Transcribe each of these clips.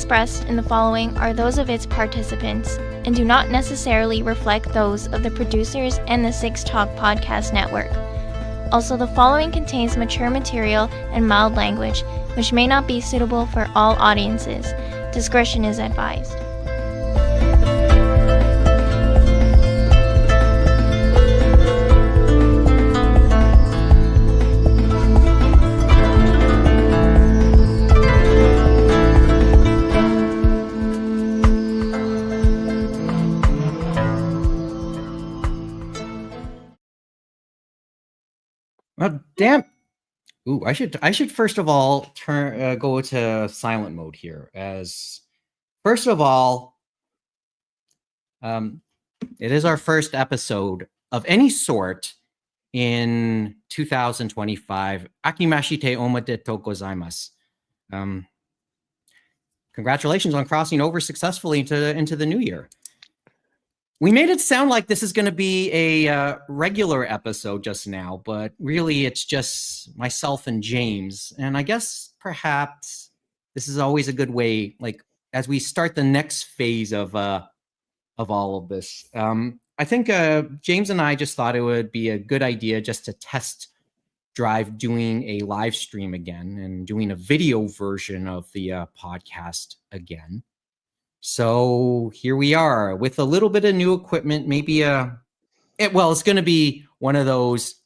expressed in the following are those of its participants and do not necessarily reflect those of the producers and the Six Talk Podcast Network. Also, the following contains mature material and mild language, which may not be suitable for all audiences. Discretion is advised. Oh, damn. Ooh, I should first of all go to silent mode here. As first of all, it is our first episode of any sort in 2025. Akimashite omedetou gozaimasu. Congratulations on crossing over successfully into the new year. We made it sound like this is going to be a regular episode just now, but really it's just myself and James. And I guess perhaps this is always a good way, like as we start the next phase of all of this. I think James and I just thought it would be a good idea just to test drive doing a live stream again and doing a video version of the podcast again. So here we are with a little bit of new equipment, maybe it's going to be one of those.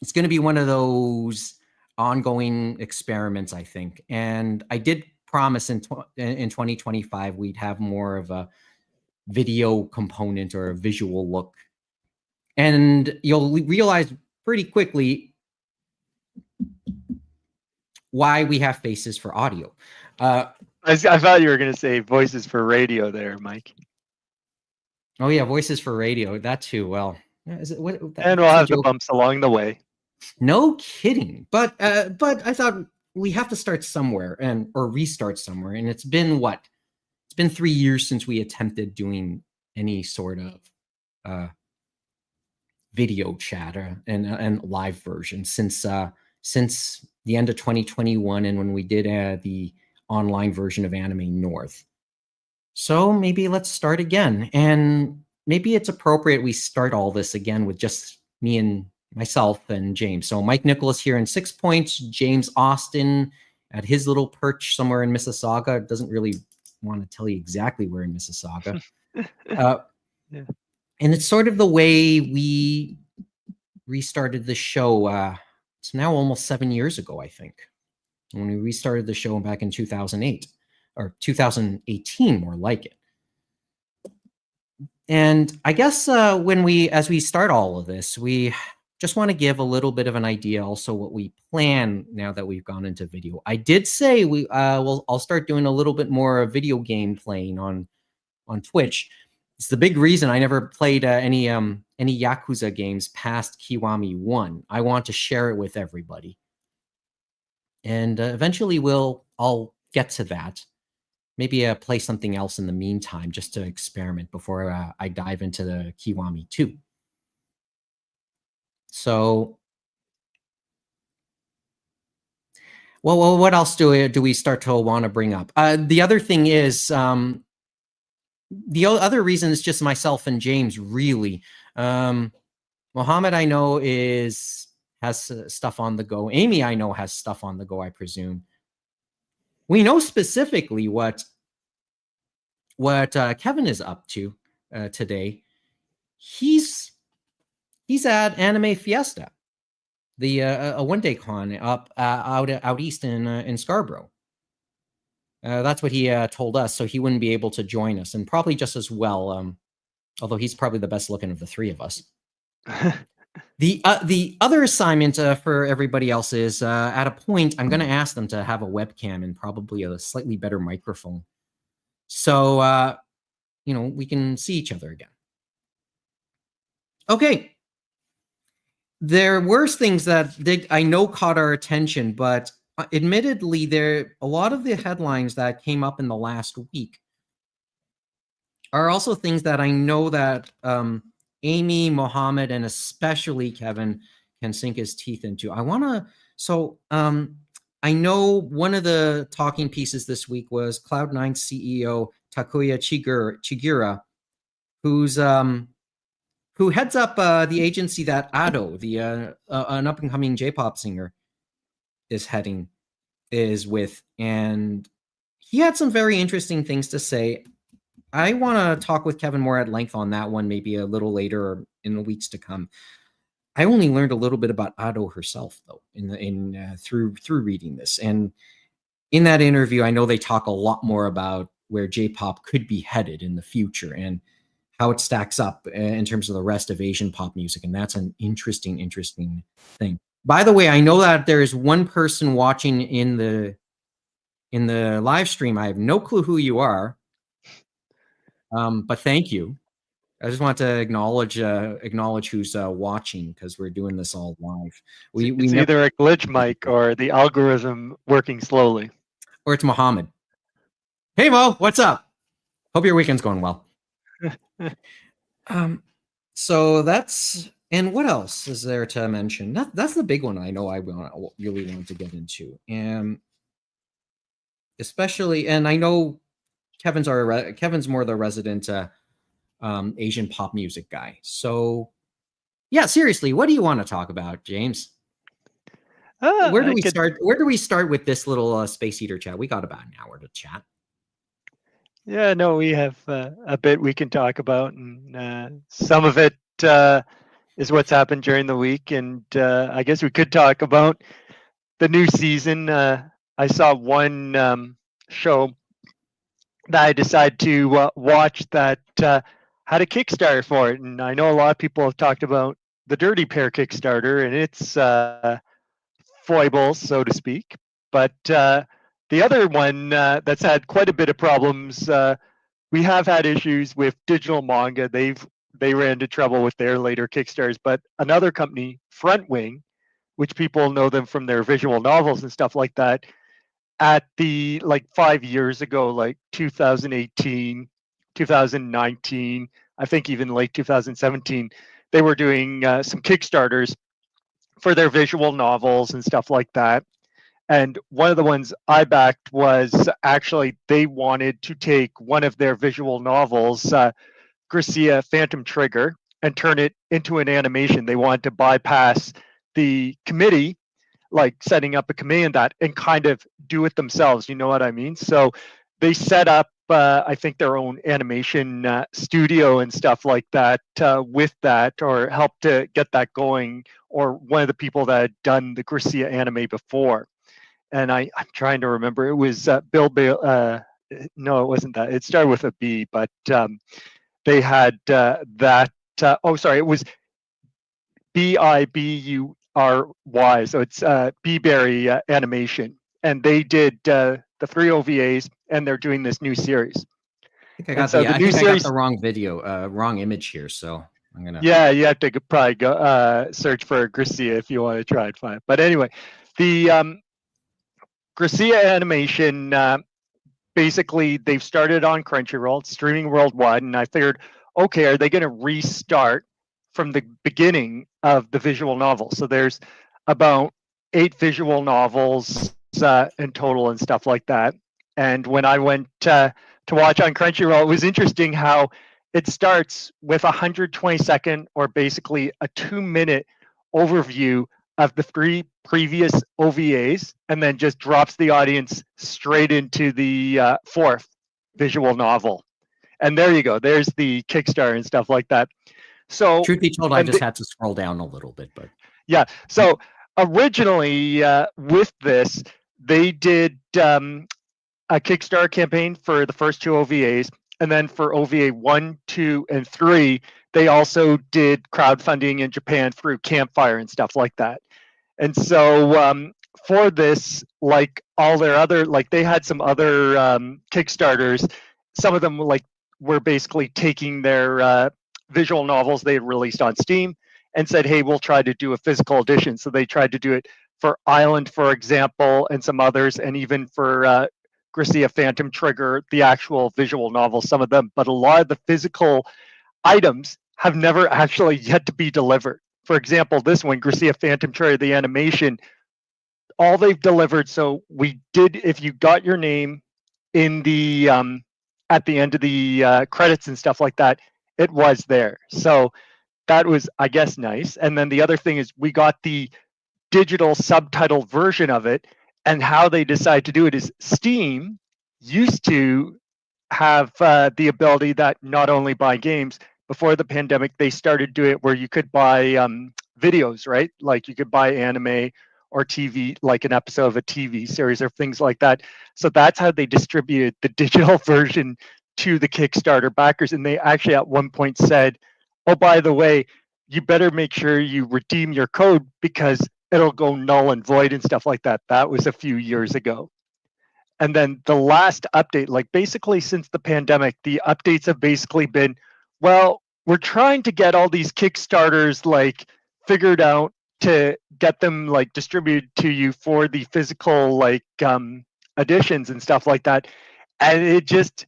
It's going to be one of those ongoing experiments, I think. And I did promise in 2025 we'd have more of a video component or a visual look. And you'll realize pretty quickly why we have faces for audio. I thought you were going to say voices for radio there, Mike. Oh, yeah, voices for radio. That too. Well, and we'll have the bumps along the way. No kidding. But I thought we have to start somewhere or restart somewhere. And it's been what? It's been 3 years since we attempted doing any sort of video chat and live version since the end of 2021 and when we did the online version of Anime North. So maybe let's start again. And maybe it's appropriate we start all this again with just me and myself and James. So Mike Nicholas here in 6 points, James Austin at his little perch somewhere in Mississauga. Doesn't really want to tell you exactly where in Mississauga. Yeah. And it's sort of the way we restarted the show. It's now almost 7 years ago, I think, when we restarted the show back in 2008 or 2018, more like it. And I guess as we start all of this, we just want to give a little bit of an idea also what we plan now that we've gone into video. I did say I'll start doing a little bit more video game playing on Twitch. It's the big reason I never played any Yakuza games past Kiwami 1. I want to share it with everybody. And eventually I'll get to that. Maybe play something else in the meantime just to experiment before I dive into the Kiwami 2. So, well, what else do we start to want to bring up? The other thing is, the other reason is just myself and James, really. Mohammed, I know, has stuff on the go. Amy, I know, has stuff on the go, I presume. We know specifically what Kevin is up to today. He's at Anime Fiesta, a one-day con out east in Scarborough. That's what he told us, so he wouldn't be able to join us, and probably just as well, although he's probably the best looking of the three of us. The other assignment for everybody else is, at a point, I'm going to ask them to have a webcam and probably a slightly better microphone. So, we can see each other again. Okay. There were things that I know caught our attention, but admittedly, a lot of the headlines that came up in the last week are also things that I know that Amy, Mohammed, and especially Kevin can sink his teeth into. I know one of the talking pieces this week was Cloud9 CEO Takuya Chigura, who heads up the agency that Ado, an up and coming J-pop singer, is with, and he had some very interesting things to say. I want to talk with Kevin more at length on that one, maybe a little later or in the weeks to come. I only learned a little bit about Ado herself, though, through reading this. And in that interview, I know they talk a lot more about where J-pop could be headed in the future and how it stacks up in terms of the rest of Asian pop music. And that's an interesting thing. By the way, I know that there is one person watching in the live stream. I have no clue who you are. But thank you. I just want to acknowledge who's watching, because we're doing this all live. It's either a glitch, Mike, or the algorithm working slowly. Or it's Mohammed. Hey Mo, what's up? Hope your weekend's going well. So that's, and what else is there to mention? That's the big one. I know I really want to get into, and especially, and I know Kevin's more the resident Asian pop music guy. So yeah, seriously, what do you want to talk about, James? Where do we start? Where do we start with this little space heater chat? We got about an hour to chat. Yeah, no, we have a bit we can talk about, and some of it is what's happened during the week, and I guess we could talk about the new season. I saw one show that I decided to watch that had a Kickstarter for it, and I know a lot of people have talked about the Dirty Pair Kickstarter and its foibles, so to speak. But the other one that's had quite a bit of problems, we have had issues with digital manga. They ran into trouble with their later Kickstarters, but another company, Frontwing, which people know them from their visual novels and stuff like that, at the 5 years ago, 2018, 2019, I think even late 2017, they were doing some Kickstarters for their visual novels and stuff like that. And one of the ones I backed was actually they wanted to take one of their visual novels, Garcia Phantom Trigger, and turn it into an animation. They wanted to bypass the committee, setting up a command that, and kind of do it themselves. You know what I mean? So they set up, I think, their own animation studio and stuff like that with that, or helped to get that going, or one of the people that had done the Garcia anime before. And I'm trying to remember. It was Bill. No, it wasn't that. It started with a B, but they had that. It was BIBURY. So it's B-Berry Animation, and they did the 3 OVAs, and they're doing this new series. I think I got the wrong video, wrong image here. So I'm gonna. Yeah, you have to probably go search for Garcia if you want to try and find it. But anyway, the Garcia animation, basically they've started on Crunchyroll, it's streaming worldwide, and I figured, okay, are they going to restart from the beginning of the visual novel? So there's about 8 visual novels in total and stuff like that. And when I went to watch on Crunchyroll, it was interesting how it starts with a 120-second, or basically a 2-minute overview of the 3 previous OVAs, and then just drops the audience straight into the 4th visual novel. And there you go. There's the Kickstarter and stuff like that. So, truth be told, I just had to scroll down a little bit, but yeah. So originally with this, they did a Kickstarter campaign for the first 2 OVAs, and then for OVA 1, 2, and 3, they also did crowdfunding in Japan through Campfire and stuff like that. And so for this, like all their other, they had some other Kickstarters. Some of them were basically taking their visual novels they had released on Steam and said, hey, we'll try to do a physical edition. So they tried to do it for Island, for example, and some others, and even for Garcia Phantom Trigger, the actual visual novel, some of them. But a lot of the physical items have never actually yet to be delivered. For example, this one, Garcia Phantom Trigger, the animation, all they've delivered. So we did, if you got your name in the at the end of the credits and stuff like that, it was there. So that was, I guess, nice. And then the other thing is we got the digital subtitle version of it. And how they decide to do it is Steam used to have the ability that not only buy games, before the pandemic, they started doing it where you could buy videos, right? Like you could buy anime or TV, like an episode of a TV series or things like that. So that's how they distributed the digital version to the Kickstarter backers. And they actually at one point said, oh, by the way, you better make sure you redeem your code because it'll go null and void and stuff like that. That was a few years ago. And then the last update, like basically since the pandemic, the updates have basically been, well, we're trying to get all these Kickstarters like figured out to get them like distributed to you for the physical like editions and stuff like that. And it just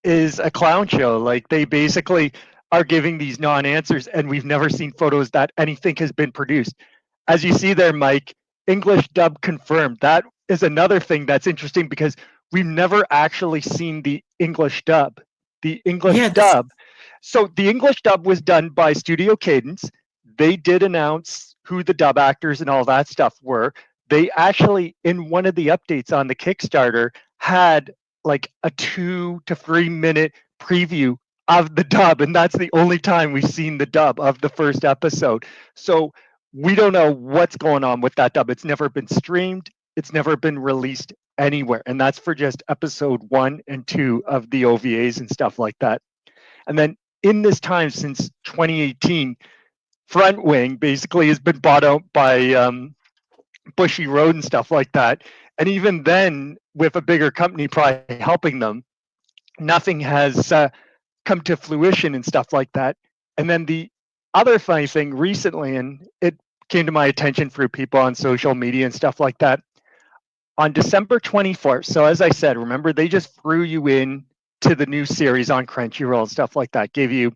is a clown show. Like they basically are giving these non-answers, and we've never seen photos that anything has been produced. As you see there, Mike, English dub confirmed. That is another thing that's interesting because we've never actually seen the English dub. The English dub. So the English dub was done by Studio Cadence. They did announce who the dub actors and all that stuff were. They actually, in one of the updates on the Kickstarter, had like a 2 to 3 minute preview of the dub, and that's the only time we've seen the dub of the first episode. So we don't know what's going on with that dub. It's never been streamed. It's never been released anywhere. And that's for just episode 1 and 2 of the OVAs and stuff like that. And then in this time since 2018, Front Wing basically has been bought out by Bushy Road and stuff like that. And even then, with a bigger company probably helping them, nothing has come to fruition and stuff like that. And then the other funny thing recently, and it came to my attention through people on social media and stuff like that, on December 24th. So as I said, remember they just threw you in to the new series on Crunchyroll and stuff like that, gave you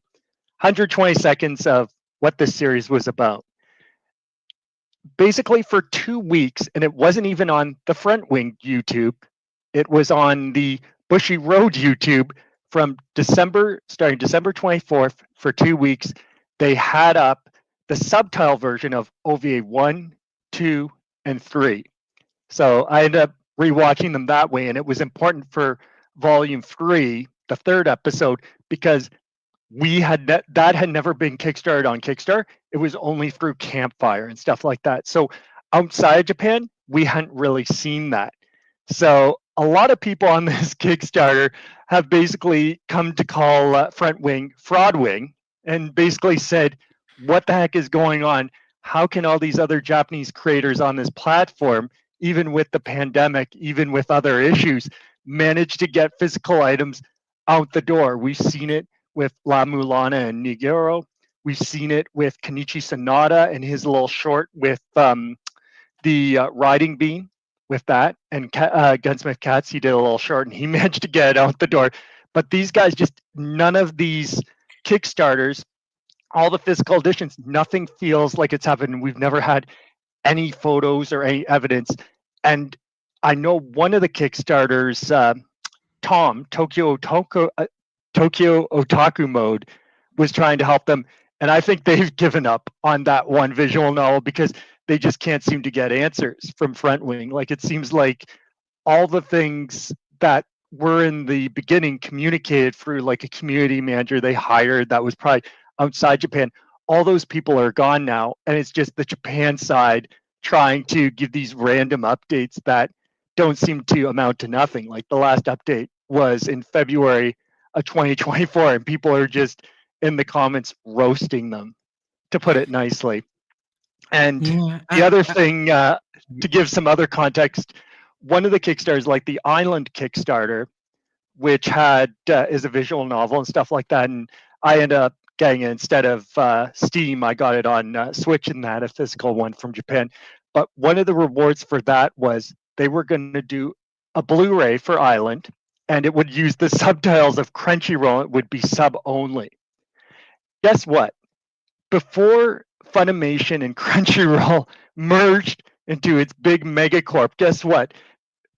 120 seconds of what this series was about. Basically for 2 weeks, and it wasn't even on the Front Wing YouTube, it was on the Bushy Road YouTube from starting December 24th for 2 weeks. They had up the subtitle version of OVA 1, 2, and 3. So I ended up rewatching them that way, and it was important for volume 3, the third episode, because that had never been kickstarted on Kickstarter. It was only through Campfire and stuff like that. So outside Japan, we hadn't really seen that. So a lot of people on this Kickstarter have basically come to call Front Wing Fraud Wing, and basically said, what the heck is going on? How can all these other Japanese creators on this platform, even with the pandemic, even with other issues, manage to get physical items out the door? We've seen it with La Mulana and Nigoro. We've seen it with Kenichi Sonata and his little short with the riding beam with that. And Gunsmith Cats, he did a little short and he managed to get it out the door. But these guys just, none of these Kickstarters, all the physical editions, nothing feels like it's happened. We've never had any photos or any evidence. And I know one of the Kickstarters, Tom, Tokyo Otaku Mode, was trying to help them. And I think they've given up on that one visual novel because they just can't seem to get answers from Front Wing. Like it seems like all the things that were in the beginning communicated through like a community manager they hired that was probably outside Japan. All those people are gone now. And it's just the Japan side trying to give these random updates that don't seem to amount to nothing. Like the last update was in February of 2024, and people are just in the comments roasting them, to put it nicely. And the other thing, to give some other context, one of the Kickstarters, like the Island Kickstarter, which had is a visual novel and stuff like that, and I ended up getting it instead of Steam. I got it on Switch and had a physical one from Japan. But one of the rewards for that was they were going to do a Blu-ray for Island, and it would use the subtitles of Crunchyroll. It would be sub only. Guess what? Before Funimation and Crunchyroll merged into its big megacorp, guess what?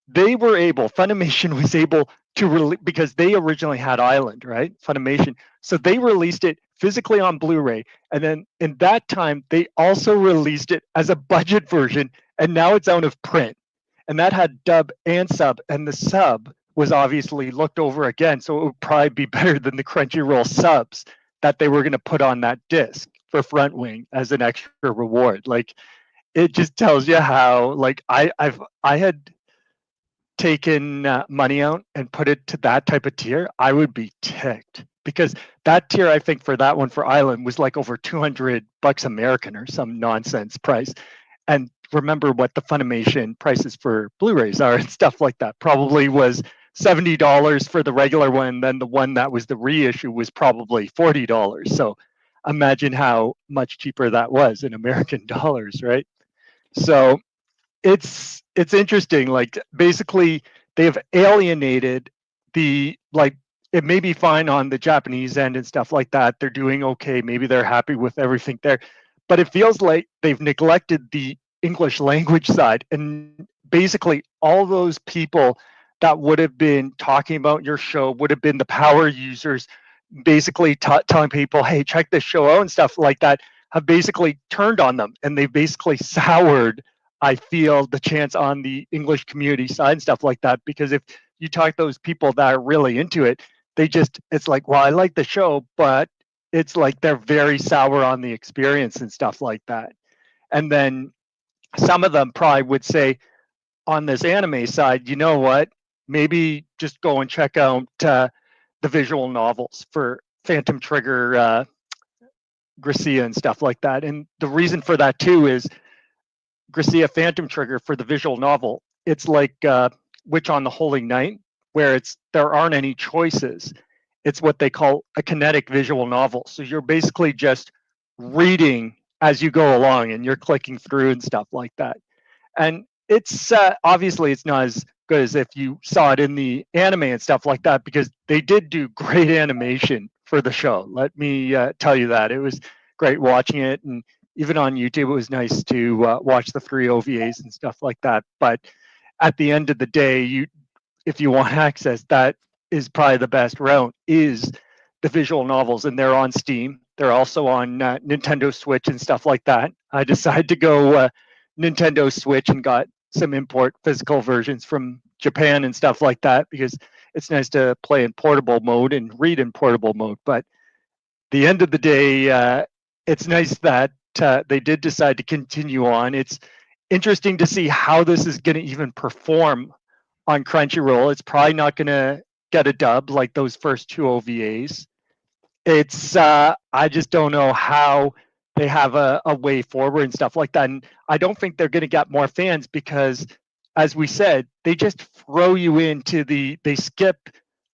They were able, Funimation was able to release, because they originally had Island, right? Funimation. So they released it physically on Blu-ray. And then in that time, they also released it as a budget version. And now it's out of print. And that had dub and sub. And the sub was obviously looked over again. So it would probably be better than the Crunchyroll subs that they were going to put on that disc for Front Wing as an extra reward. Like, it just tells you how, like, I had taken money out and put it to that type of tier, I would be ticked, because that tier, I think, for that one for Island was like over $200 American or some nonsense price. And remember what the Funimation prices for Blu-rays are and stuff like that. Probably was $70 for the regular one. Then the one that was the reissue was probably $40. So imagine how much cheaper that was in American dollars, right? So it's interesting. Like, basically they have alienated the, like, it may be fine on the Japanese end and stuff like that. They're doing okay. Maybe they're happy with everything there, but it feels like they've neglected the English language side. And basically all those people that would have been talking about your show would have been the power users, basically telling people, hey, check this show out and stuff like that, have basically turned on them, and they've basically soured, I feel, the chance on the English community side and stuff like that. Because if you talk to those people that are really into it, they just, it's like, well, I like the show, but it's like they're very sour on the experience and stuff like that. And then some of them probably would say on this anime side, you know what, maybe just go and check out the visual novels for Phantom Trigger, Gracia and stuff like that. And the reason for that too is Gracia Phantom Trigger, for the visual novel, it's like Witch on the Holy Night, where there aren't any choices. It's what they call a kinetic visual novel. So you're basically just reading as you go along, and you're clicking through and stuff like that. And it's obviously it's not as good as if you saw it in the anime and stuff like that, because they did do great animation for the show. Let me tell you that. It was great watching it, and even on YouTube, it was nice to watch the 3 OVAs and stuff like that. But at the end of the day, if you want access, that is probably the best route, is the visual novels, and they're on Steam. They're also on Nintendo Switch and stuff like that. I decided to go Nintendo Switch and got some import physical versions from Japan and stuff like that, because it's nice to play in portable mode and read in portable mode. But the end of the day, it's nice that they did decide to continue on. It's interesting to see how this is going to even perform on Crunchyroll. It's probably not going to get a dub like those first 2 OVAs. It's I just don't know how they have a way forward and stuff like that. And I don't think they're going to get more fans, because, as we said, they just throw you into they skip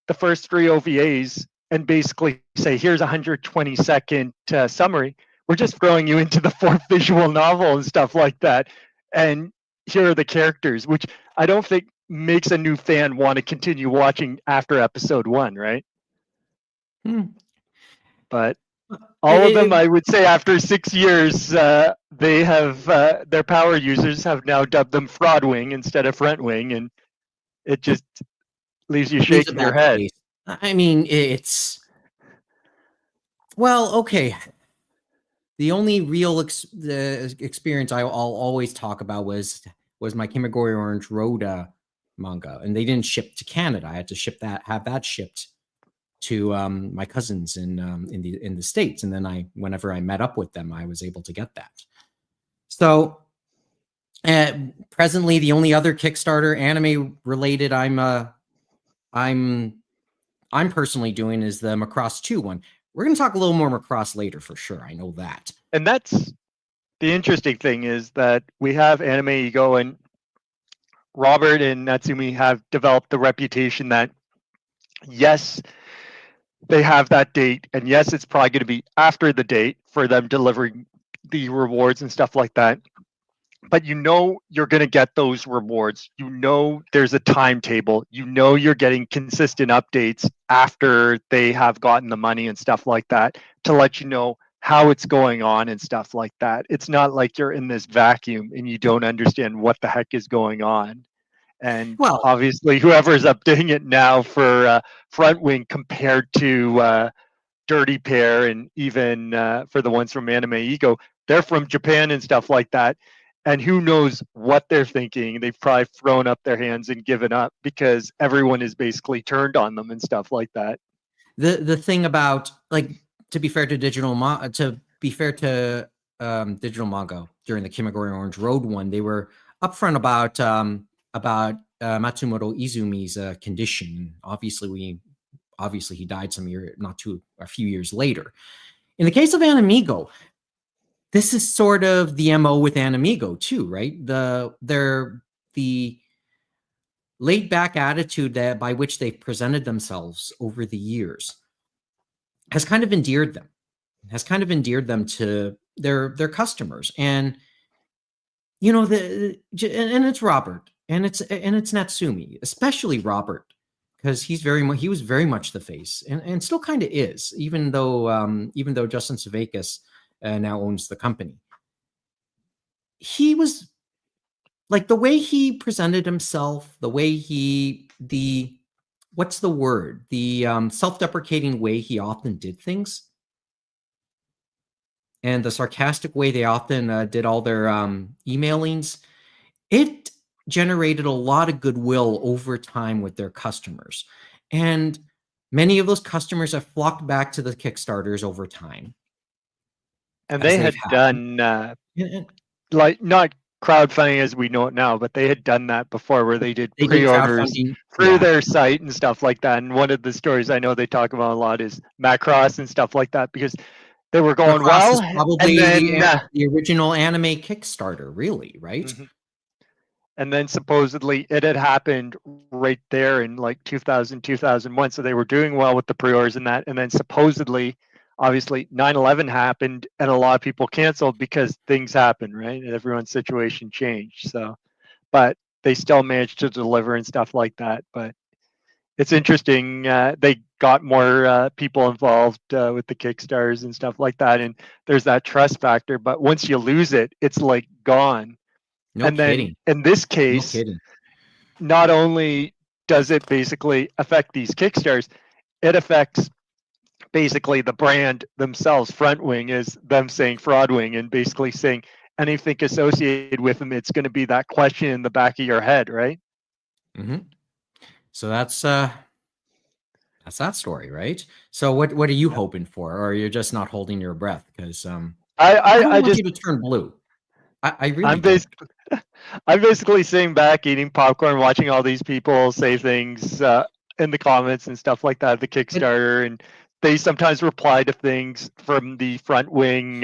the first 3 OVAs and basically say, here's a 120-second summary. We're just throwing you into the 4th visual novel and stuff like that. And here are the characters, which I don't think makes a new fan want to continue watching after episode 1, right? But all of them, I would say, after 6 years, they have their power users have now dubbed them Fraud Wing instead of Front Wing, and it just leaves you shaking your head. Taste. I mean, it's, well, okay. The only real the experience I'll always talk about was my Kimagure Orange Road manga, and they didn't ship to Canada. I had to have that shipped to my cousins in the States, and then whenever I met up with them, I was able to get that. So presently, the only other Kickstarter anime related I'm personally doing is the Macross 2 one. We're going to talk a little more Macross later for sure. I know that. And that's the interesting thing, is that we have Anime Ego, and Robert and Natsumi have developed the reputation that, yes, they have that date, and yes, it's probably going to be after the date for them delivering the rewards and stuff like that. But you know you're going to get those rewards. You know there's a timetable. You know you're getting consistent updates after they have gotten the money and stuff like that, to let you know how it's going on and stuff like that. It's not like you're in this vacuum and you don't understand what the heck is going on. And Well, obviously, whoever's updating it now for Front Wing compared to Dirty Pair, and even for the ones from Anime Ego, they're from Japan and stuff like that. And who knows what they're thinking? They've probably thrown up their hands and given up because everyone is basically turned on them and stuff like that. the thing about, like, to be fair to Digital Digital Manga during the Kimagure Orange Road one, they were upfront about Matsumoto Izumi's condition. Obviously, he died a few years later. In the case of Animigo, this is sort of the MO with Animigo too, right? The laid back attitude that by which they've presented themselves over the years has kind of endeared them to their customers. And and it's Robert, and it's Natsumi, especially Robert, because he was very much the face, and still kind of is, even though Justin Savakis now owns the company. He was, like, the way he presented himself, the way what's the word? The self-deprecating way he often did things, and the sarcastic way they often did all their emailings, it generated a lot of goodwill over time with their customers. And many of those customers have flocked back to the Kickstarters over time. And they had done, like, not crowdfunding as we know it now, but they had done that before, where they did pre-orders through their site and stuff like that. And one of the stories I know they talk about a lot is Macross and stuff like that, because they were going well. Is probably the original anime Kickstarter, really, right? Mm-hmm. And then supposedly it had happened right there in like 2000, 2001. So they were doing well with the pre-orders and that. And then supposedly, obviously, 9/11 happened and a lot of people canceled because things happen, right? And everyone's situation changed. So, but they still managed to deliver and stuff like that. But it's interesting. They got more people involved with the Kickstarters and stuff like that. And there's that trust factor. But once you lose it, it's like gone. No kidding. Then in this case, not only does it basically affect these Kickstarters, it affects basically the brand themselves. Front Wing is them saying Fraud Wing, and basically saying anything associated with them, it's going to be that question in the back of your head, right? Mm-hmm. So that's that story, right? So what are you hoping for, or you're just not holding your breath? Because I don't want you to turn blue. I really I'm basically sitting back, eating popcorn, watching all these people say things in the comments and stuff like that, the Kickstarter, and they sometimes reply to things from the Front Wing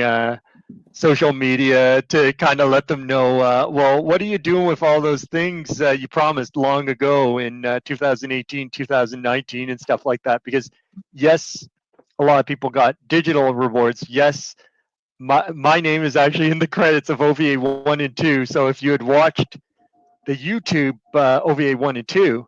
social media to kind of let them know, well, what are you doing with all those things you promised long ago in 2018, 2019 and stuff like that? Because yes, a lot of people got digital rewards. Yes, my name is actually in the credits of OVA 1 and 2. So if you had watched the YouTube OVA 1 and 2,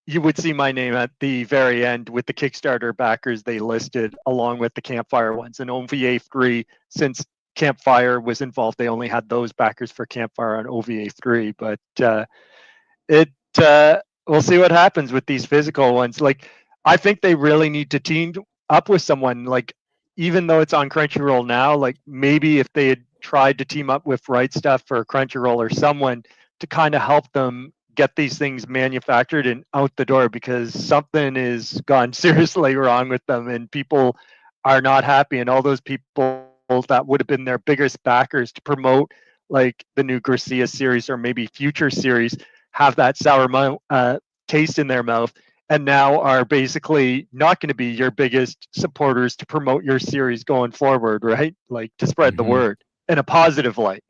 you would see my name at the very end with the Kickstarter backers they listed, along with the Campfire ones. And OVA 3, since Campfire was involved, they only had those backers for Campfire on OVA 3. But we'll see what happens with these physical ones. Like, I think they really need to team up with someone. Like, even though it's on Crunchyroll now, like, maybe if they had tried to team up with Right Stuff or Crunchyroll or someone to kind of help them get these things manufactured and out the door, because something is gone seriously wrong with them and people are not happy. And all those people that would have been their biggest backers to promote like the new Garcia series or maybe future series have that sour taste in their mouth, and now are basically not going to be your biggest supporters to promote your series going forward, right? Like, to spread the word in a positive light.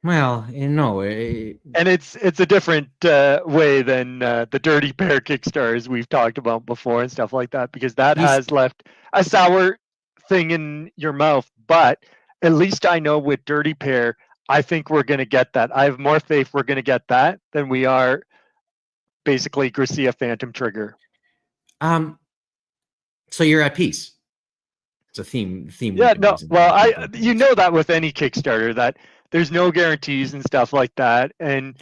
Well, no, and it's a different way than the Dirty Pair Kickstarters we've talked about before and stuff like that, because that has left a sour thing in your mouth. But at least I know with Dirty Pair, I think we're going to get that. I have more faith we're going to get that than we are basically Garcia Phantom Trigger. So you're at peace. It's a theme. Yeah, we've been no. using. Well, you know that with any Kickstarter that there's no guarantees and stuff like that. And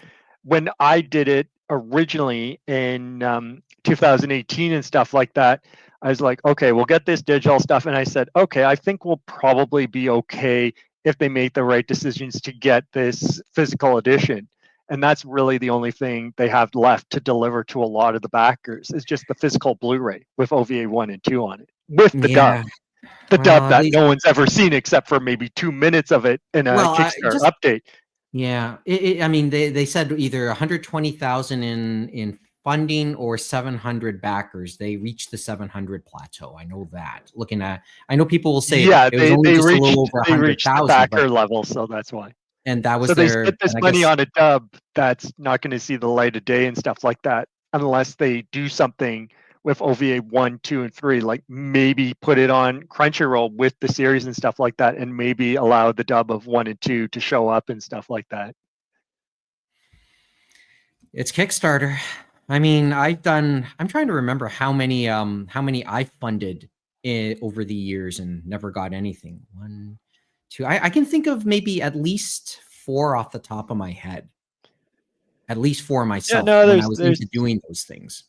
when I did it originally in 2018 and stuff like that, I was like, okay, we'll get this digital stuff. And I said, okay, I think we'll probably be okay if they make the right decisions to get this physical edition. And that's really the only thing they have left to deliver to a lot of the backers is just the physical Blu-ray with OVA 1 and 2 on it with the dub. Yeah. The dub Well, that no one's ever seen except for maybe 2 minutes of it in a Kickstarter update. Yeah, I mean, they said either 120,000 in funding or 700 backers. They reached the 700 plateau. I know that. I know people will say Yeah, it was only just a little over they reached the 100,000, backer level, so that's why. and that was So they spent this and I money guess, on a dub that's not going to see the light of day and stuff like that unless they do something with OVA 1, 2, and 3, like maybe put it on Crunchyroll with the series and stuff like that, and maybe allow the dub of 1 and 2 to show up and stuff like that. it's Kickstarter. I mean, I'm trying to remember how many I funded over the years and never got anything. 1, 2. I can think of maybe at least 4 off the top of my head. At least 4 myself when I was into doing those things.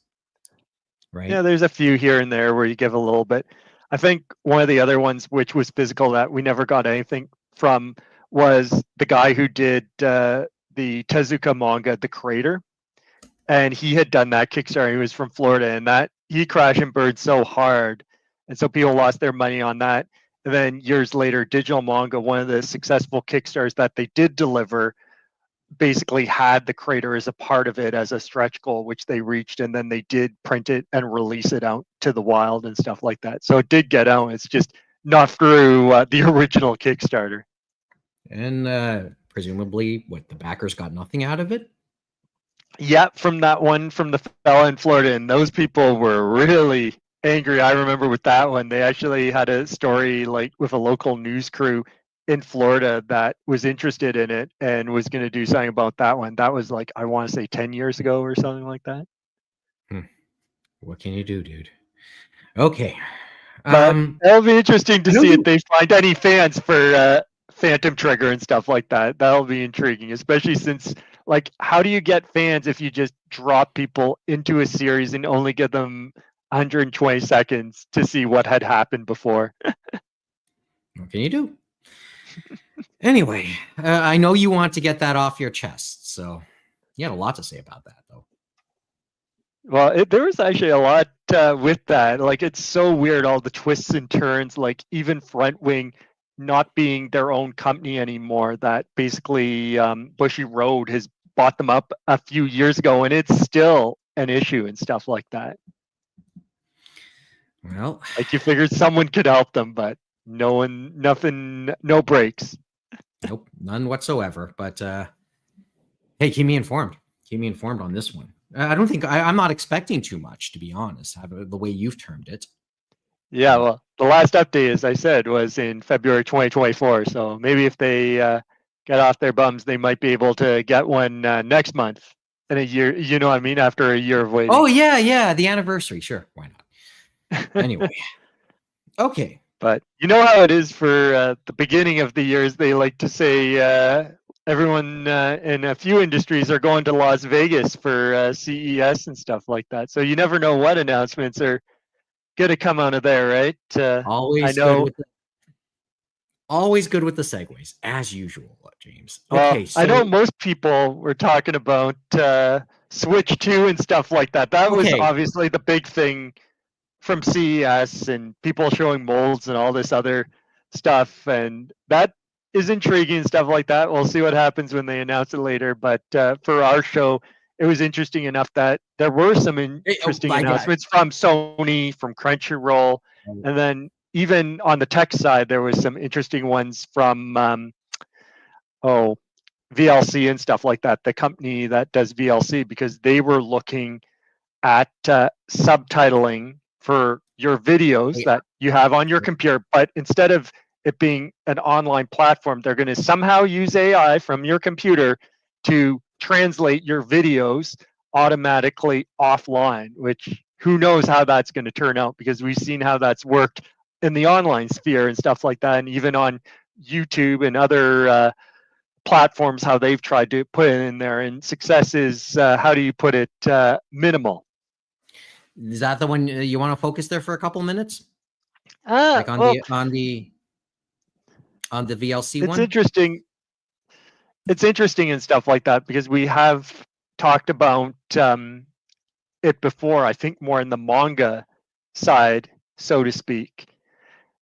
Right. Yeah, there's a few here and there where you give a little bit. I think one of the other ones, which was physical, that we never got anything from, was the guy who did the Tezuka manga, The Crater. And he had done that Kickstarter. He was from Florida, and that he crashed and burned so hard. And so people lost their money on that. And then years later, Digital Manga, one of the successful Kickstarters that they did deliver, basically had the Crater as a part of it as a stretch goal, which they reached, and then they did print it and release it out to the wild and stuff like that. So it did get out. It's just not through the original Kickstarter. And presumably, what, the backers got nothing out of it? Yeah, from that one from the fella in Florida, and those people were really angry. I remember with that one, they actually had a story like with a local news crew in Florida that was interested in it and was going to do something about that one. That was like, I want to say 10 years ago or something like that. What can you do, dude? Okay. But it'll be interesting to see if they find any fans for Phantom Trigger and stuff like that. That'll be intriguing, especially since, like, how do you get fans if you just drop people into a series and only give them 120 seconds to see what had happened before? What can you do? Anyway, I know you want to get that off your chest, so you had a lot to say about that, though. Well, there was actually a lot with that. Like, it's so weird, all the twists and turns, like even Front Wing not being their own company anymore, that basically Bushy Road has bought them up a few years ago, and it's still an issue and stuff like that. Well, like, you figured someone could help them, but nothing, no breaks. Nope, none whatsoever. But hey, keep me informed. Keep me informed on this one. I'm not expecting too much, to be honest, the way you've termed it. Yeah, well, the last update, as I said, was in February 2024. So maybe if they get off their bums, they might be able to get one next month in a year. You know what I mean? After a year of waiting. Oh, yeah. The anniversary. Sure. Why not? Anyway. Okay. But you know how it is for the beginning of the years. They like to say everyone in a few industries are going to Las Vegas for CES and stuff like that. So you never know what announcements are going to come out of there, right? Always good with the segues, as usual, James. Okay, well, I know most people were talking about Switch 2 and stuff like that. That was obviously the big thing from CES, and people showing molds and all this other stuff, and that is intriguing and stuff like that. We'll see what happens when they announce it later, but for our show, it was interesting enough that there were some interesting announcements from Sony, from Crunchyroll, and then even on the tech side, there was some interesting ones from VLC and stuff like that, the company that does VLC, because they were looking at subtitling for your videos that you have on your computer, but instead of it being an online platform, they're going to somehow use AI from your computer to translate your videos automatically offline, which who knows how that's going to turn out, because we've seen how that's worked in the online sphere and stuff like that, and even on YouTube and other platforms, how they've tried to put it in there. And success is, how do you put it, minimal. Is that the one you want to focus there for a couple minutes? Like on Well, the VLC it's one? interesting. It's interesting and stuff like that, because we have talked about it before, I think more in the manga side, so to speak.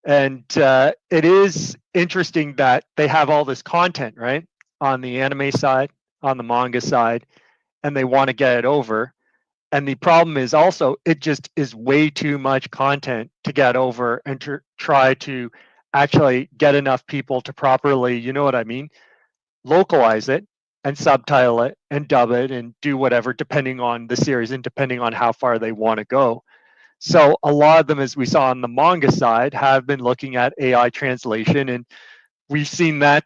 And it is interesting that they have all this content, right? On the anime side, on the manga side, and they want to get it over. And the problem is also, it just is way too much content to get over and to try to actually get enough people to properly, you know what I mean, localize it and subtitle it and dub it and do whatever, depending on the series and depending on how far they want to go. So a lot of them, as we saw on the manga side, have been looking at AI translation, and we've seen that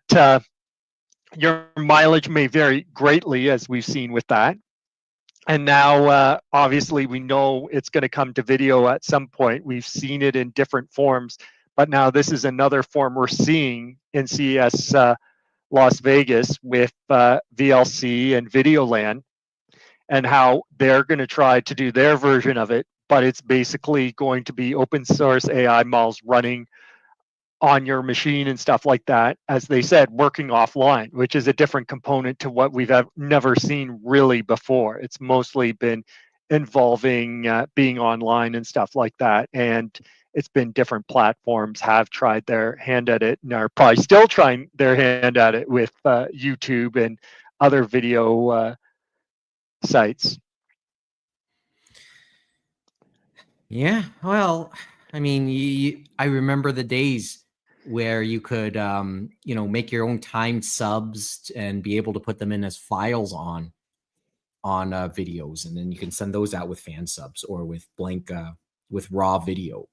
your mileage may vary greatly, as we've seen with that. And now, obviously, we know it's going to come to video at some point. We've seen it in different forms, but now this is another form we're seeing in CES Las Vegas with VLC and Videoland, and how they're going to try to do their version of it, but it's basically going to be open source AI models running on your machine and stuff like that, as they said, working offline, which is a different component to what we've never seen really before. It's mostly been involving being online and stuff like that. And it's been different platforms have tried their hand at it and are probably still trying their hand at it with YouTube and other video sites. Yeah, well, I mean, I remember the days where you could, make your own timed subs and be able to put them in as files on videos, and then you can send those out with fan subs or with blank, with raw video.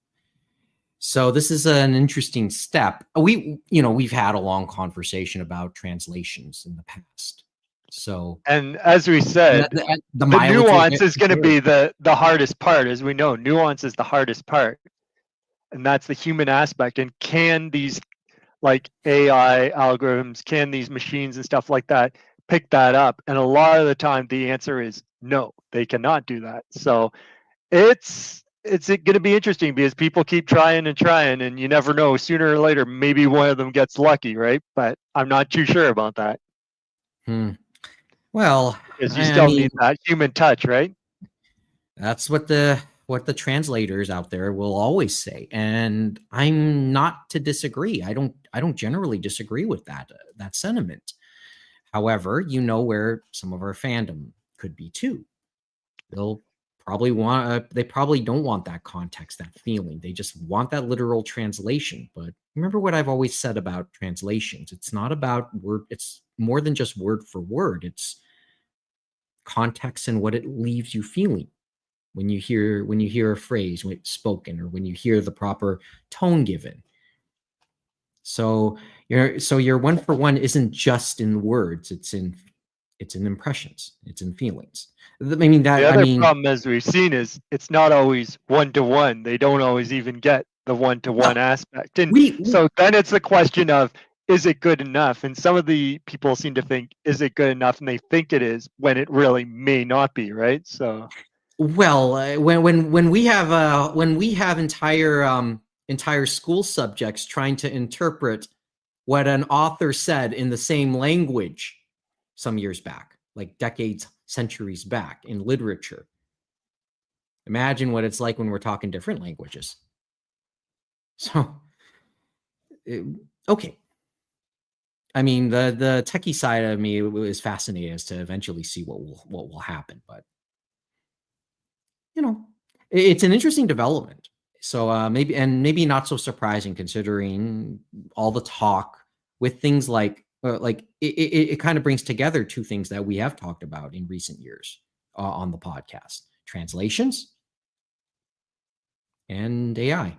So this is an interesting step. We've had a long conversation about translations in the past. So, and as we said, the nuance is going to be the hardest part. As we know, nuance is the hardest part, and that's the human aspect. And can these, like, AI algorithms, can these machines and stuff like that pick that up? And a lot of the time the answer is no, they cannot do that. So it's going to be interesting, because people keep trying and trying, and you never know, sooner or later maybe one of them gets lucky, right? But I'm not too sure about that. Well, because you still need that human touch, right? That's what the translators out there will always say, and I'm not to disagree. I don't generally disagree with that sentiment. However, where some of our fandom could be too. They'll probably they probably don't want that context, that feeling. They just want that literal translation. But remember what I've always said about translations. It's not about word. It's more than just word for word. It's context and what it leaves you feeling when you hear a phrase when it's spoken, or when you hear the proper tone given. So your one for one isn't just in words. It's in impressions. It's in feelings. I mean, that the other problem, as we've seen, is it's not always one to one. They don't always even get the one to one aspect. And so then it's the question of, is it good enough? And some of the people seem to think, is it good enough? And they think it is, when it really may not be, right? So, well, when we have entire school subjects trying to interpret what an author said in the same language some years back, like decades, centuries back, in literature, imagine what it's like when we're talking different languages. So, okay. I mean, the techie side of me is fascinated as to eventually see what will happen, but it's an interesting development. So maybe not so surprising, considering all the talk with things like it kind of brings together two things that we have talked about in recent years on the podcast: translations and AI.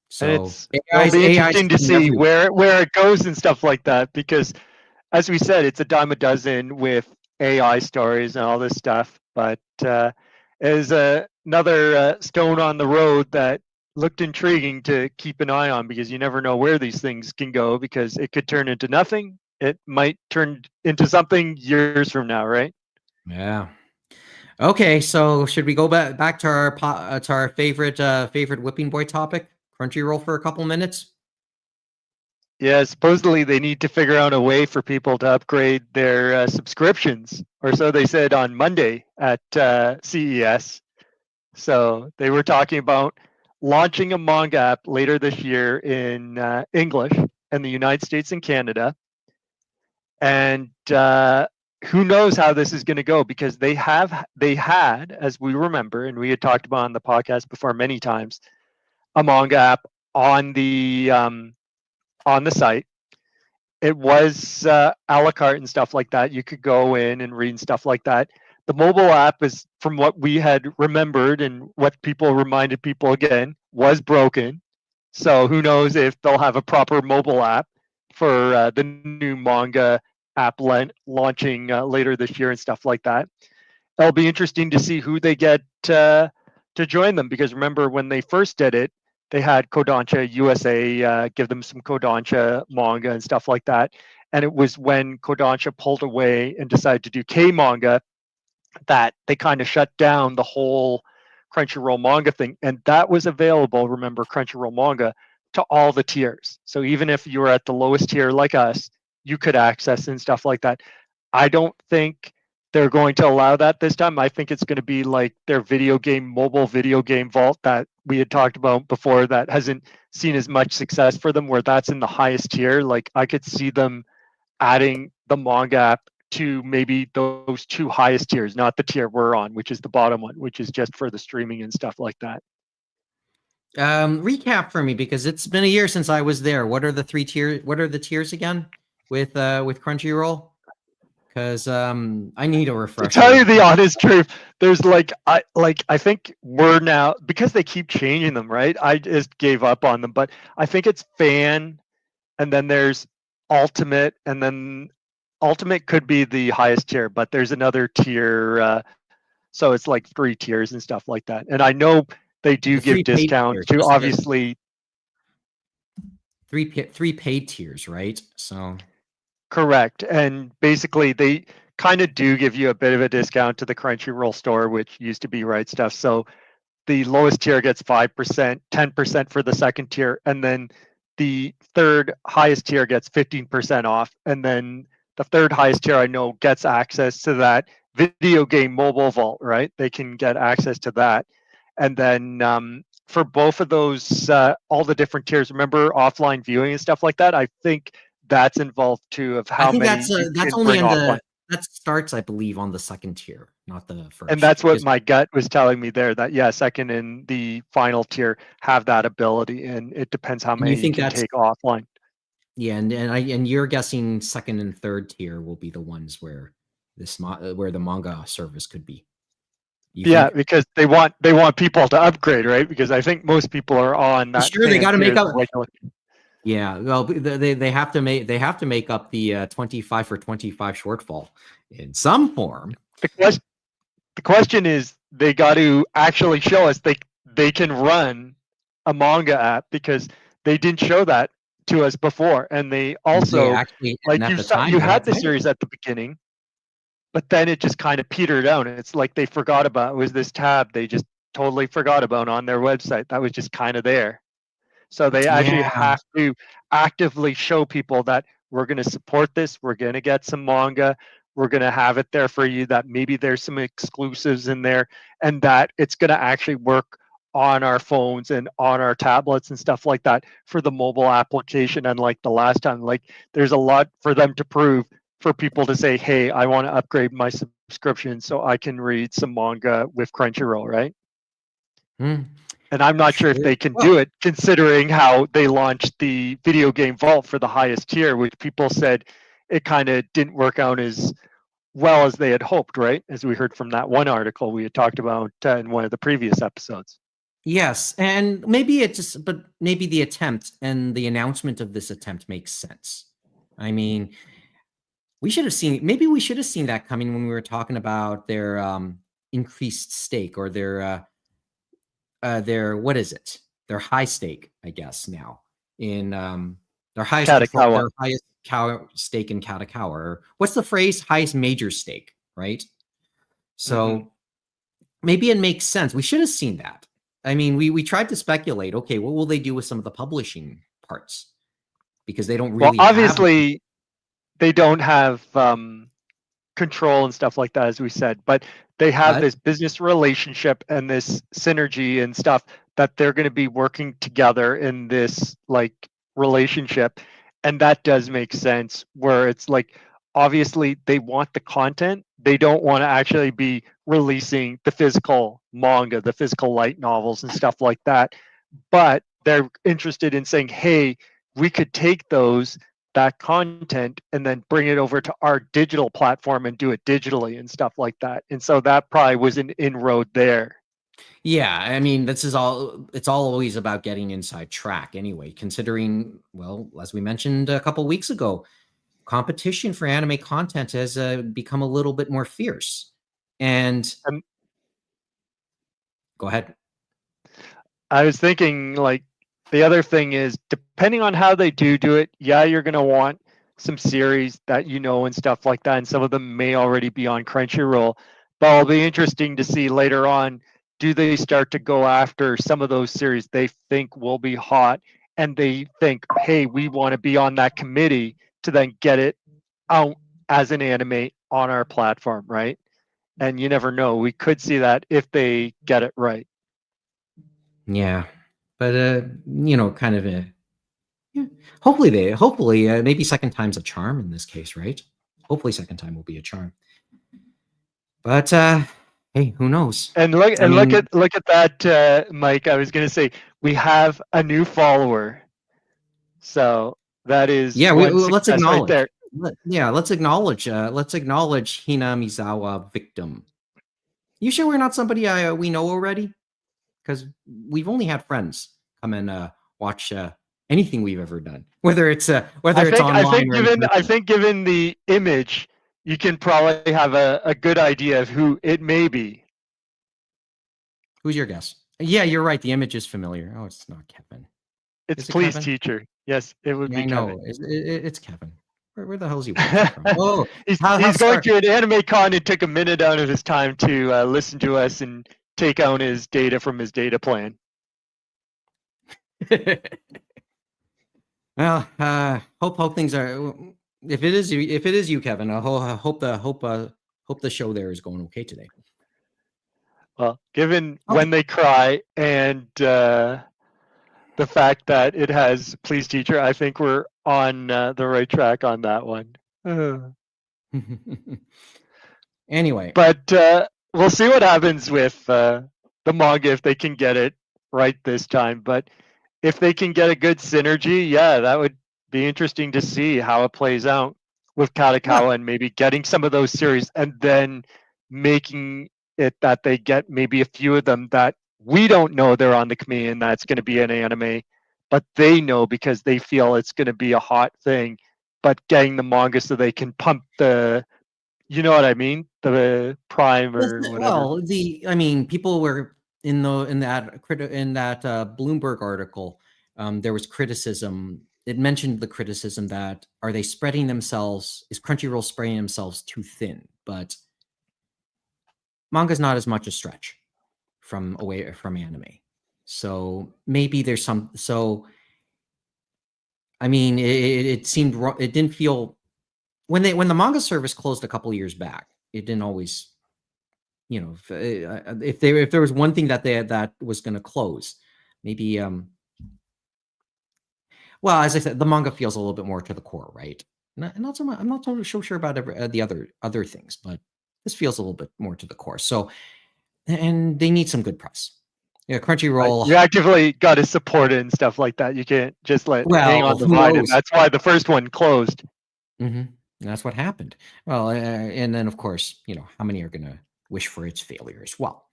So it'll be interesting to see where it goes and stuff like that, because, as we said, it's a dime a dozen with AI stories and all this stuff. But is another stone on the road that looked intriguing to keep an eye on, because you never know where these things can go, because it could turn into nothing. It might turn into something years from now, right? Yeah. Okay, so should we go back to our favorite whipping boy topic, Crunchyroll, for a couple minutes? Yeah, supposedly they need to figure out a way for people to upgrade their subscriptions, or so they said on Monday at CES. So they were talking about launching a manga app later this year in English in the United States and Canada. And who knows how this is going to go, because they had, as we remember, and we had talked about on the podcast before many times, a manga app on the site. It was a la carte and stuff like that. You could go in and read and stuff like that. The mobile app is, from what we had remembered and what people reminded people again, was broken. So who knows if they'll have a proper mobile app for the new manga app launching later this year and stuff like that. It'll be interesting to see who they get to join them, because remember when they first did it, they had Kodansha USA give them some Kodansha manga and stuff like that. And it was when Kodansha pulled away and decided to do K manga that they kind of shut down the whole Crunchyroll manga thing. And that was available, remember, Crunchyroll manga, to all the tiers. So even if you were at the lowest tier like us, you could access and stuff like that. I don't think they're going to allow that this time. I think it's going to be like their mobile video game vault that we had talked about before, that hasn't seen as much success for them, where that's in the highest tier. Like I could see them adding the manga app to maybe those two highest tiers, not the tier we're on, which is the bottom one, which is just for the streaming and stuff like that. Recap for me, because it's been a year since I was there. What are the tiers again with Crunchyroll? Because I need a refresher. To tell you the honest truth, there's I think we're now, because they keep changing them, right? I just gave up on them, but I think it's fan, and then there's ultimate, and then ultimate could be the highest tier, but there's another tier, so it's like 3 tiers and stuff like that. And I know they do give discounts to, obviously, three paid tiers, right? So correct. And basically they kind of do give you a bit of a discount to the Crunchyroll store, which used to be Right Stuff. So the lowest tier gets 5%, 10% for the second tier, and then the third highest tier gets 15% off. And then the third highest tier, I know, gets access to that video game mobile vault, right? They can get access to that. And then for both of those, all the different tiers, remember offline viewing and stuff like that? I think that's involved too, of how many that's only in offline. That starts, I believe, on the second tier, not the first. And that's what my gut was telling me there, that yeah, second and the final tier have that ability, and it depends how many you can take offline. Yeah, and you're guessing second and third tier will be the ones where where the manga service could be. Yeah, because they want people to upgrade, right? Because I think most people are on that. Sure, they got to make up. Yeah, well, they have to make up the 25 for 25 shortfall in some form. The question is, they got to actually show us they can run a manga app, because they didn't show that to us before, and they also you had the series at the beginning, but then it just kind of petered out. It's like they forgot about, it was this tab they just totally forgot about on their website that was just kind of there. So they actually have to actively show people that we're going to support this, we're going to get some manga, we're going to have it there for you, that maybe there's some exclusives in there, and that it's going to actually work on our phones and on our tablets and stuff like that for the mobile application. Unlike the last time, like there's a lot for them to prove, for people to say, hey, I want to upgrade my subscription so I can read some manga with Crunchyroll, right? And I'm not sure if they can do it, considering how they launched the video game vault for the highest tier, which people said it kind of didn't work out as well as they had hoped, right? As we heard from that one article we had talked about in one of the previous episodes. Yes, and maybe maybe the attempt and the announcement of this attempt makes sense. I mean, we should have seen that coming when we were talking about their increased stake, or their what is it? Their high stake, I guess now in their highest control, Katakawa. their highest stake in Katakawa. Or what's the phrase? Highest major stake, right? So maybe it makes sense. We should have seen that. I mean, we tried to speculate. Okay, what will they do with some of the publishing parts? Because they don't really Well, have. obviously, they don't have control and stuff like that, as we said, but they have this business relationship and this synergy and stuff that they're going to be working together in this like relationship. And that does make sense, where it's like, obviously they want the content. They don't want to actually be releasing the physical manga, the physical light novels and stuff like that. But they're interested in saying, hey, we could take that content and then bring it over to our digital platform and do it digitally and stuff like that. And so that probably was an inroad there. Yeah, I mean, it's all always about getting inside track anyway, considering, well, as we mentioned a couple weeks ago, competition for anime content has become a little bit more fierce. And go ahead. I was thinking, like, the other thing is, depending on how they do it, yeah, you're going to want some series that and stuff like that, and some of them may already be on Crunchyroll. But it'll be interesting to see later on, do they start to go after some of those series they think will be hot, and they think, hey, we want to be on that committee to then get it out as an anime on our platform, right? And you never know. We could see that if they get it right. Yeah, but kind of yeah. Hopefully, maybe second time's a charm in this case, right? Hopefully, second time will be a charm. But hey, who knows? And look at that, Mike. I was going to say we have a new follower, so that is let's acknowledge. Right there. Let's acknowledge Hina Mizawa victim. You sure we're not somebody we know already? Because we've only had friends come and watch anything we've ever done, whether it's online. I think given the image, you can probably have a good idea of who it may be. Who's your guess? Yeah, you're right. The image is familiar. Oh, it's not Kevin. It's Please Kevin? Teacher. Yes, it would be Kevin. It's Kevin. Where the hell is he from? Oh, he's going to an anime con and took a minute out of his time to listen to us and take out his data from his data plan. Well, hope things are. If it is you, Kevin, I hope the show there is going okay today. Well, given When They Cry and the fact that it has Please Teacher, I think we're on the right track on that one. Anyway, but we'll see what happens with the manga if they can get it right this time. But if they can get a good synergy, yeah, that would be interesting to see how it plays out with Katakawa and maybe getting some of those series and then making it that they get maybe a few of them that we don't know they're on the committee and that's going to be an anime, but they know because they feel it's going to be a hot thing, but getting the manga so they can pump the, you know what I mean? The prime or whatever. Well, people were in that Bloomberg article, there was criticism. It mentioned the criticism that are they spreading themselves? Is Crunchyroll spreading themselves too thin? But manga's not as much a stretch away from anime, so maybe there's some. So, I mean, it seemed it didn't feel when the manga service closed a couple of years back. It didn't always. If there was one thing that was going to close, maybe well, as I said, the manga feels a little bit more to the core, right? Not so much. I'm not totally so sure about the other things, but this feels a little bit more to the core. So, and they need some good press. Yeah, Crunchyroll. You actively got to support it and stuff like that. You can't just hang on the vine, and that's why the first one closed. Mm-hmm. That's what happened. Well, and then of course, how many are going to wish for its failure as well?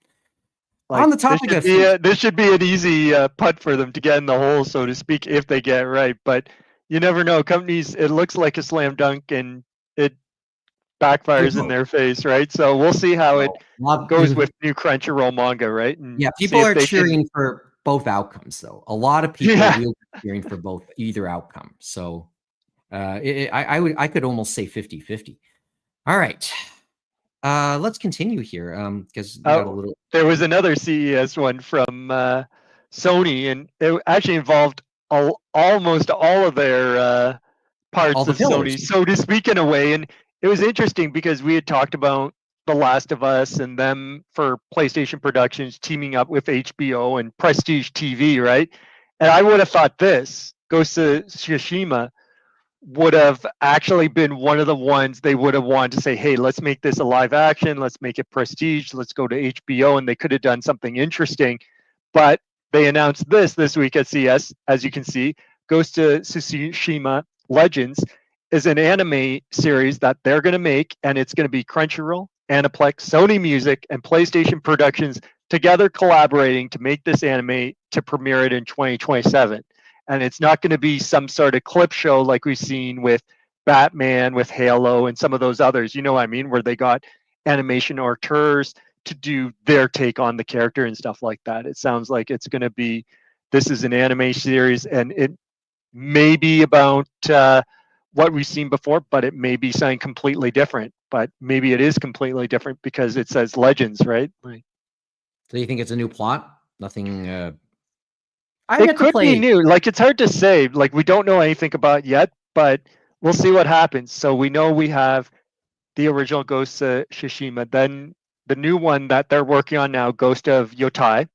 On the topic of this should be an easy putt for them to get in the hole, so to speak, if they get it right. But you never know. Companies, it looks like a slam dunk, and it backfires in their face, right? So we'll see how it goes with Mhm. new Crunchyroll manga, right? And Yeah, see people if are they can. cheering for both outcomes, though. A lot of people Yeah. will be cheering for either outcome. So I could almost say 50-50. All right. Let's continue here because we got a little. There was another CES one from Sony, and it actually involved almost all of their All parts the of pillars. Sony, so to speak, in a way. And it was interesting because we had talked about The Last of Us and them for PlayStation Productions teaming up with HBO and Prestige TV, right? And I would have thought this Ghost of Tsushima would have actually been one of the ones they would have wanted to say, hey, let's make this a live action, let's make it prestige, let's go to HBO, and they could have done something interesting. But they announced this week at CS, as you can see. Ghost of Tsushima Legends is an anime series that they're going to make, and it's going to be Crunchyroll, Aniplex, Sony Music, and PlayStation Productions together collaborating to make this anime to premiere it in 2027. And it's not going to be some sort of clip show like we've seen with Batman, with Halo, and some of those others. You know what I mean? Where they got animation auteurs to do their take on the character and stuff like that. It sounds like it's going to be this is an anime series, and it may be about what we've seen before, but it may be something completely different. But maybe it is completely different because it says Legends, right? Like, So you think it's a new plot? Nothing. I it get to could be play. new. Like, it's hard to say. Like, we don't know anything about it yet, but we'll see what happens. So we know we have the original Ghost of Tsushima, then the new one that they're working on now, Ghost of Yotai,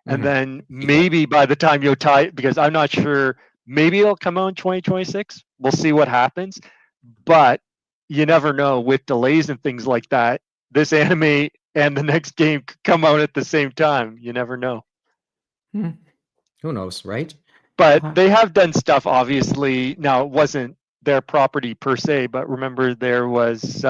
and Mhm. then Sequel. maybe by the time Yotai, because I'm not sure, maybe it'll come out in 2026. We'll see what happens, but you never know with delays and things like that. This anime and the next game could come out at the same time. You never know. Hmm. Who knows, right? But Uh, they have done stuff, obviously. Now, it wasn't their property per se, but remember there was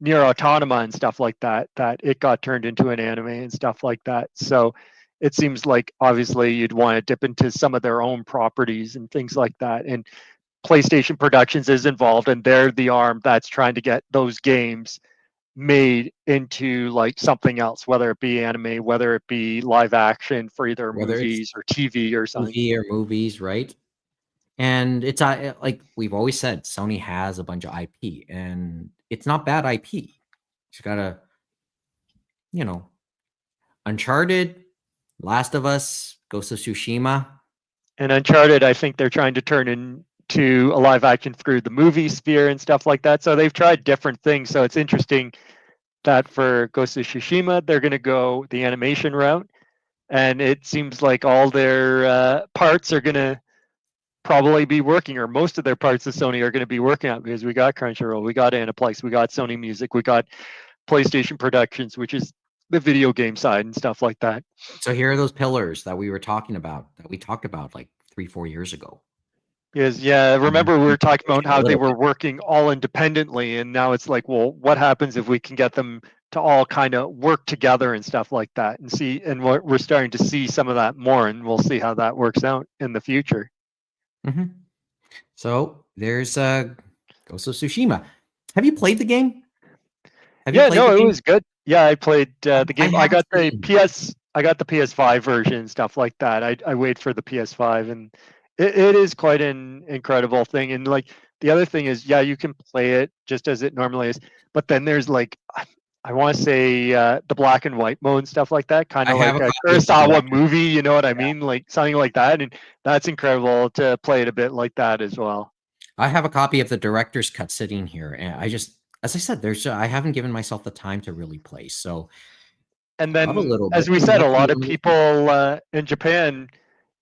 Near Autonoma and stuff like that, that it got turned into an anime and stuff like that. So it seems like obviously you'd want to dip into some of their own properties and things like that. And PlayStation Productions is involved, and they're the arm that's trying to get those games made into like something else, whether it be anime, whether it be live action for either whether it's movies or TV or something. TV or movies, right? And it's like we've always said, Sony has a bunch of IP, and it's not bad IP. Just gotta, you know, Uncharted, Last of Us, Ghost of Tsushima. And Uncharted, I think they're trying to turn into a live action through the movie sphere and stuff like that. So they've tried different things. So it's interesting that for Ghost of Tsushima, they're going to go the animation route. And it seems like all their parts are going to probably be working, or most of their parts of Sony are going to be working on, because we got Crunchyroll, we got Aniplex, we got Sony Music, we got PlayStation Productions, which is the video game side and stuff like that. So here are those pillars that we were talking about, that we talked about like 3-4 years ago. Because yeah, remember we were talking about how A they little were working all independently, and now it's like, well, what happens if we can get them to all kind of work together and stuff like that, and see, and we're starting to see some of that more, and we'll see how that works out in the future. Mm-hmm. So there's Ghost of Tsushima. Have you played the game? Have you Yeah, played the no, it game? was good. Yeah, I played the I game. haven't played. I got the PS5 version and stuff like that. I wait for the PS5, and it is quite an incredible thing. And like the other thing is, yeah, you can play it just as it normally is, but then there's like I want to say the black and white mode and stuff like that, kind I of have like a a copy of the Kurosawa director's. movie. You know what I mean? Like something like that, and that's incredible to play it a bit like that as well. I have a copy of the director's cut sitting here, and I just, as I said, I haven't given myself the time to really play. So And I love a then, little bit, as we and said, a that's lot of one of the things. people in Japan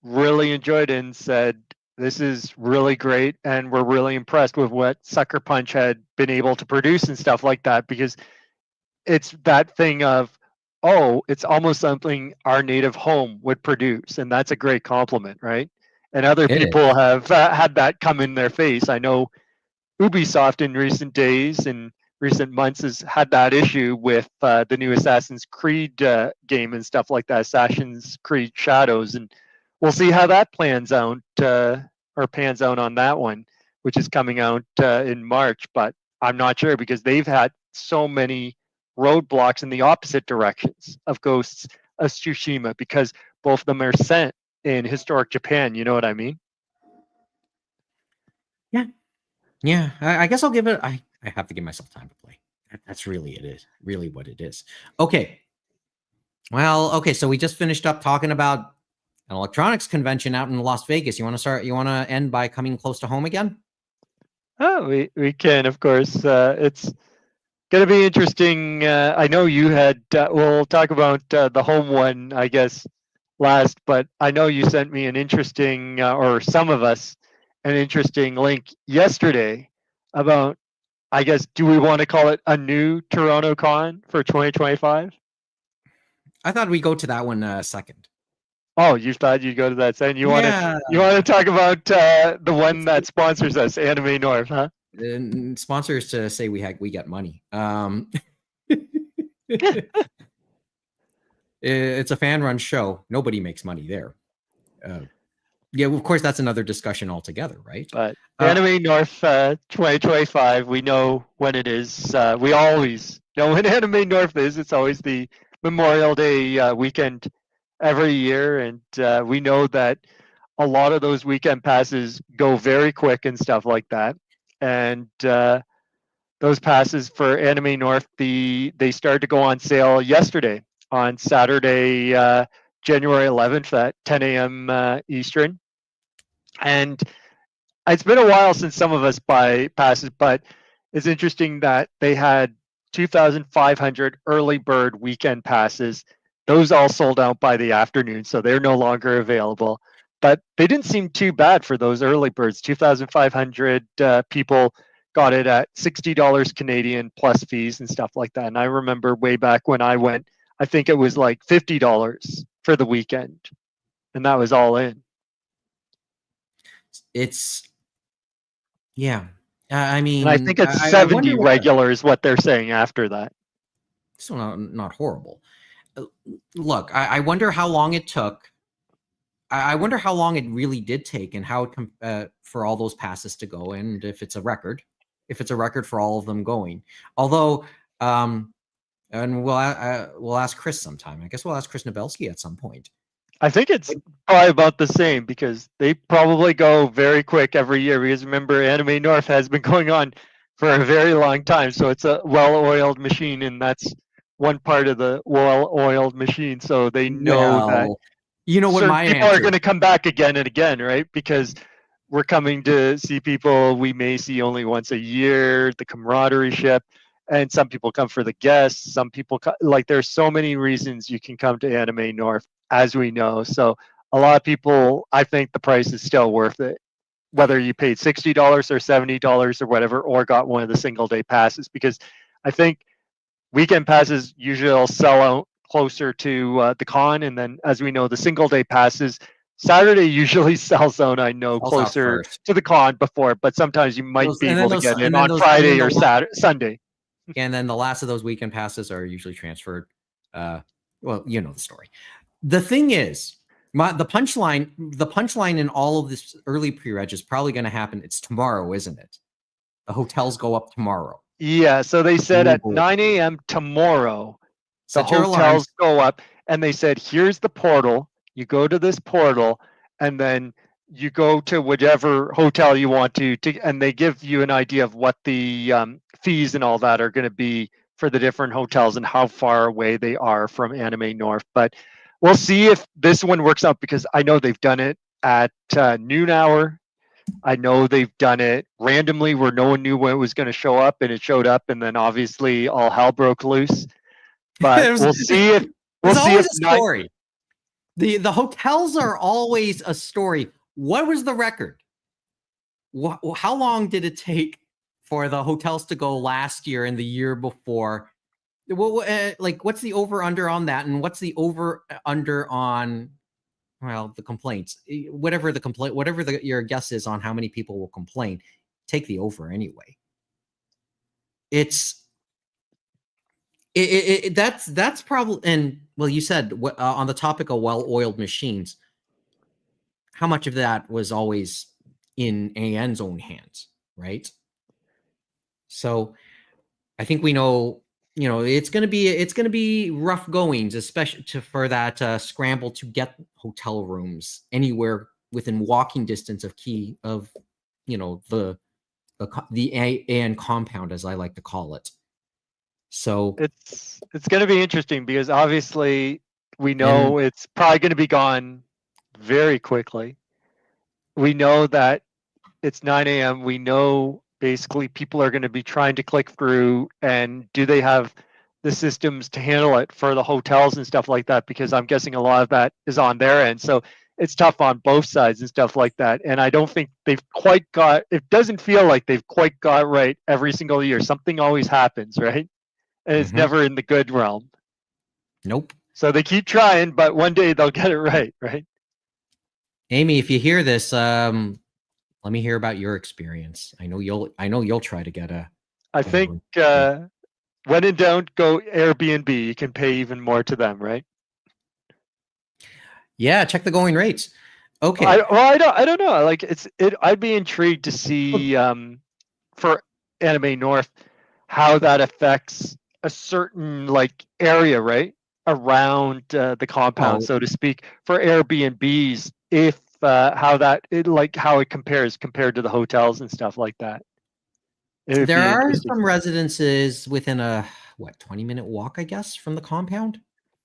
really enjoyed it and said, this is really great. And we're really impressed with what Sucker Punch had been able to produce and stuff like that, because it's that thing of, oh, it's almost something our native home would produce. And that's a great compliment, right? And other It people is. have had that come in their face. I know Ubisoft in recent days and recent months has had that issue with the new Assassin's Creed game and stuff like that, Assassin's Creed Shadows, and we'll see how that plans out or pans out on that one, which is coming out in March. But I'm not sure because they've had so many roadblocks in the opposite directions of Ghosts of Tsushima because both of them are set in historic Japan. You know what I mean? Yeah. I guess I'll give it. I have to give myself time to play. That's really it is. Really what it is. Okay. Well, okay. So we just finished up talking about an electronics convention out in Las Vegas. You want to start? You want to end by coming close to home again? Oh, we can, of course. It's going to be interesting. I know you had, we'll talk about the home one, I guess, last, but I know you sent me an interesting, or some of us, an interesting link yesterday about, I guess, do we want to call it a new Toronto Con for 2025? I thought we'd go to that one second. Oh, you thought you'd go to that second? You want Yeah. to talk about the one It's- that sponsors us, Anime North, huh? Sponsors to say we get money. It's a fan-run show. Nobody makes money there. Yeah, well, of course, that's another discussion altogether, right? But Anime North 2025, we know when it is. We always know when Anime North is. It's always the Memorial Day weekend every year, and we know that a lot of those weekend passes go very quick and stuff like that. And those passes for Anime North, they started to go on sale yesterday on Saturday, January 11th at 10 a.m. Eastern. And it's been a while since some of us buy passes, but it's interesting that they had 2,500 early bird weekend passes. Those all sold out by the afternoon, so they're no longer available. But they didn't seem too bad for those early birds. 2,500 people got it at $60 Canadian plus fees and stuff like that. And I remember way back when I went, I think it was like $50 for the weekend, and that was all in. It's yeah. I mean, And I think it's I 70 wonder regular is what they're saying after that. So not horrible. Look, I wonder how long it took. I wonder how long it really did take, and how it for all those passes to go, and if it's a record for all of them going. Although, and we'll ask Chris sometime. I guess we'll ask Chris Nabelsky at some point. I think it's probably about the same because they probably go very quick every year. Because remember, Anime North has been going on for a very long time, so it's a well-oiled machine, and that's one part of the well-oiled machine. So they know that you know what certain my people answer are going to come back again and again, right? Because we're coming to see people we may see only once a year, the camaraderie ship, and some people come for the guests. Some people like there's so many reasons you can come to Anime North, as we know. So a lot of people, I think the price is still worth it, whether you paid $60 or $70 or whatever, or got one of the single day passes, because I think weekend passes usually will sell out closer to the con, and then as we know, the single day passes Saturday usually sells out. I know Sells out closer first. to the con before, but sometimes you might be able to get in on and Friday then or Saturday, Sunday. And then the last of those weekend passes are usually transferred. Well, you know the story. The thing is, the punchline in all of this early pre-reg is probably going to happen. It's tomorrow, isn't it? The hotels go up tomorrow. Yeah, so they said at 9 a.m. tomorrow, the hotels go up, and they said, here's the portal. You go to this portal, and then you go to whichever hotel you want to and they give you an idea of what the fees and all that are going to be for the different hotels and how far away they are from Anime North. But we'll see if this one works out, because I know they've done it at noon hour. I know they've done it randomly where no one knew when it was going to show up, and it showed up, and then obviously all hell broke loose. But we'll see if a story. The hotels are always a story. What was the record? How long did it take for the hotels to go last year and the year before? Like, what's the over under on that, and what's the over under on, well, the complaints? Whatever your guess is on how many people will complain, take the over anyway. That's probably, and well, you said on the topic of well-oiled machines, how much of that was always in AN's own hands, right? So I think we know, it's going to be rough goings, especially for that scramble to get hotel rooms anywhere within walking distance of the AN compound, as I like to call it. So it's going to be interesting because obviously we know it's probably going to be gone very quickly. We know that it's 9 a.m. We know basically people are going to be trying to click through, and do they have the systems to handle it for the hotels and stuff like that? Because I'm guessing a lot of that is on their end. So it's tough on both sides and stuff like that. And I don't think they've quite got, it doesn't feel like they've quite got right every single year. Something always happens, right? And it's never in the good realm. Nope. So they keep trying, but one day they'll get it right, right? Amy, if you hear this, let me hear about your experience. I know you'll try to get a. I think when in doubt, go Airbnb. You can pay even more to them, right? Yeah, check the going rates. Okay. I don't know. Like I'd be intrigued to see for Anime North how that affects a certain like area, right, around the compound, so to speak, for Airbnbs. If how it compared to the hotels and stuff like that. There are some residences within a 20-minute walk, I guess, from the compound.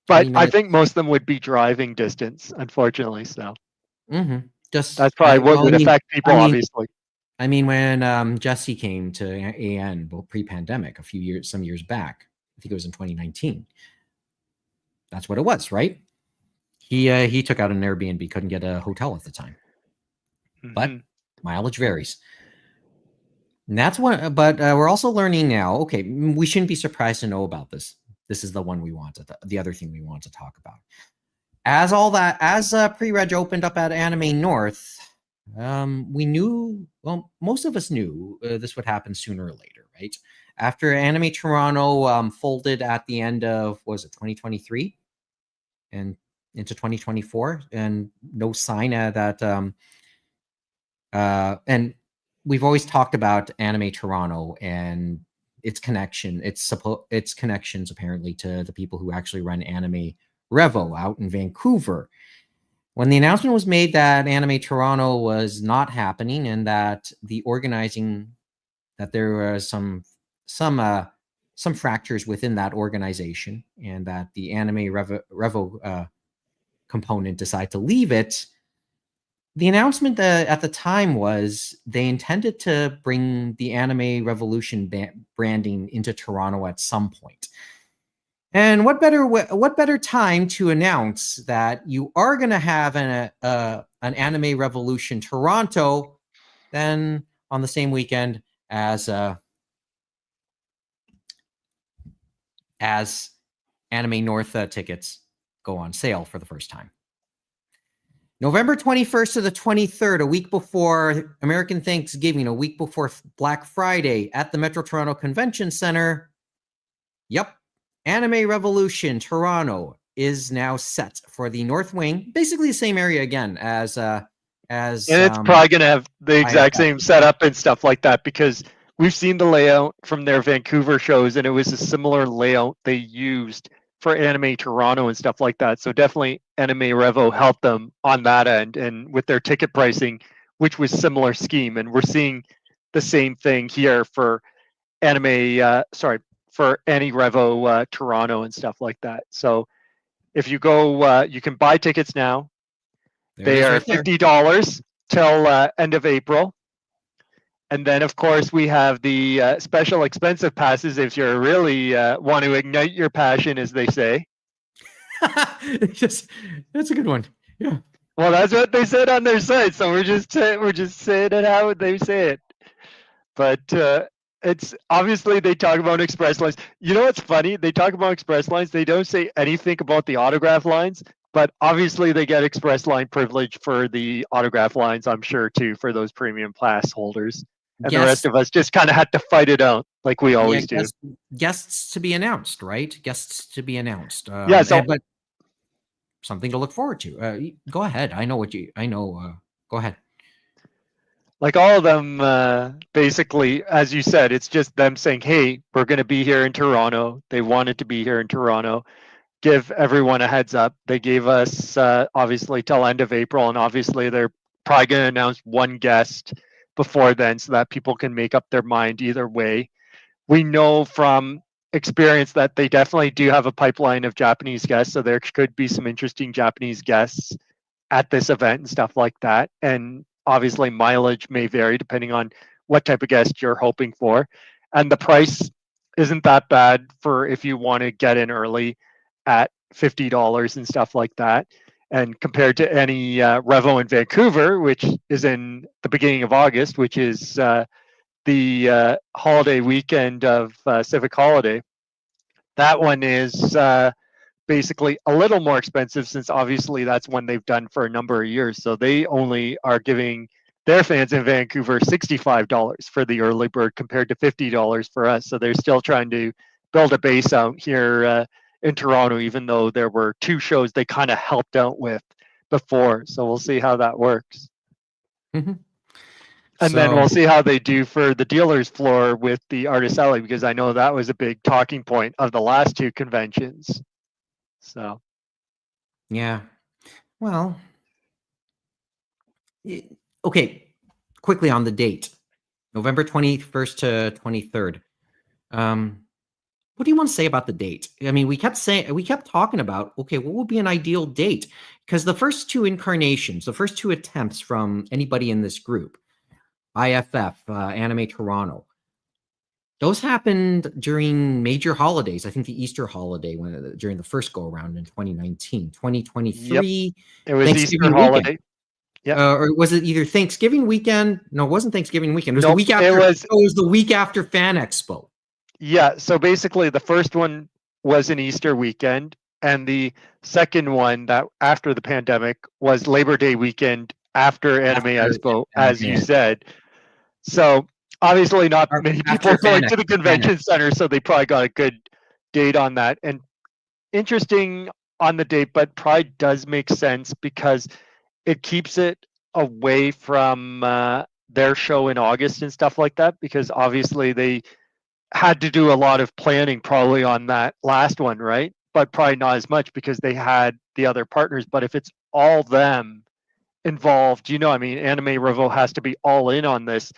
But I think most of them would be driving distance, unfortunately. So that's probably what would affect people, obviously. I mean, when Jesse came to AN, pre-pandemic, some years back, I think it was in 2019. That's what it was, right? He took out an Airbnb, couldn't get a hotel at the time, but mileage varies. And that's what. But we're also learning now. Okay, we shouldn't be surprised to know about this. This is the one we wanted. The other thing we want to talk about. As pre-reg opened up at Anime North, we knew. Well, most of us knew this would happen sooner or later, right? After Anime Toronto folded at the end of 2023 and into 2024, and no sign that and we've always talked about Anime Toronto and its connections apparently to the people who actually run Anime Revo out in Vancouver. When the announcement was made that Anime Toronto was not happening and that the organizing, that there was some fractures within that organization, and that the Anime Revo component decided to leave it, the announcement at the time was they intended to bring the Anime Revolution branding into Toronto at some point. And what better time to announce that you are going to have an Anime Revolution Toronto than on the same weekend as Anime North tickets go on sale for the first time. November 21st to the 23rd, a week before American Thanksgiving, a week before Black Friday, at the Metro Toronto Convention Center. Yep, Anime Revolution Toronto is now set for the North Wing, basically the same area again as and it's probably going to have the exact same setup and stuff like that, because we've seen the layout from their Vancouver shows, and it was a similar layout they used for Anime Toronto and stuff like that. So definitely Anime Revo helped them on that end, and with their ticket pricing, which was similar scheme. And we're seeing the same thing here for for Anime Revo Toronto and stuff like that. So if you go, you can buy tickets now. They are $50 till end of April. And then, of course, we have the special expensive passes if you really want to ignite your passion, as they say. That's a good one. Yeah. Well, that's what they said on their site, so we're just saying it how they say it. But it's obviously they talk about express lines. You know what's funny? They talk about express lines. They don't say anything about the autograph lines. But obviously they get express line privilege for the autograph lines, I'm sure, too, for those premium pass holders. And the rest of us just kind of had to fight it out like we always do. Guests to be announced, right? Guests to be announced. But something to look forward to. Go ahead. Go ahead. Like all of them, basically, as you said, it's just them saying, hey, we're going to be here in Toronto. They wanted to be here in Toronto. Give everyone a heads up. They gave us, obviously, till end of April, and obviously they're probably going to announce one guest before then so that people can make up their mind either way. We know from experience that they definitely do have a pipeline of Japanese guests, so there could be some interesting Japanese guests at this event and stuff like that. And obviously, mileage may vary depending on what type of guest you're hoping for. And the price isn't that bad for if you want to get in early at $50 and stuff like that. And compared to any Revo in Vancouver, which is in the beginning of August, which is the holiday weekend of Civic Holiday, that one is basically a little more expensive since obviously that's one they've done for a number of years. So they only are giving their fans in Vancouver $65 for the early bird compared to $50 for us. So they're still trying to build a base out here in Toronto, even though there were two shows they kind of helped out with before. So we'll see how that works. Mm-hmm. And then we'll see how they do for the dealer's floor with the Artist Alley, because I know that was a big talking point of the last two conventions. So, yeah. Well, okay. Quickly on the date, November 21st to 23rd. What do you want to say about the date? I mean, we kept talking about, okay, what would be an ideal date? Because the first two incarnations, the first two attempts from anybody in this group, IFF, Anime Toronto, those happened during major holidays. I think the Easter holiday during the first go around in 2019, 2023. Yep. It was Thanksgiving Easter weekend. holiday. Yep. Or was it either Thanksgiving weekend? No, it wasn't Thanksgiving weekend. It was the Nope, week after. It was the week after Fan Expo. Yeah. So basically, the first one was an Easter weekend, and the second one that after the pandemic was Labor Day weekend after Anime Expo, as you said. So obviously, not many people going to the convention center, so they probably got a good date on that. And interesting on the date, but probably does make sense because it keeps it away from their show in August and stuff like that, because obviously they had to do a lot of planning probably on that last one, right? But probably not as much because they had the other partners. But if it's all them involved, I mean, Anime Revo has to be all in on this.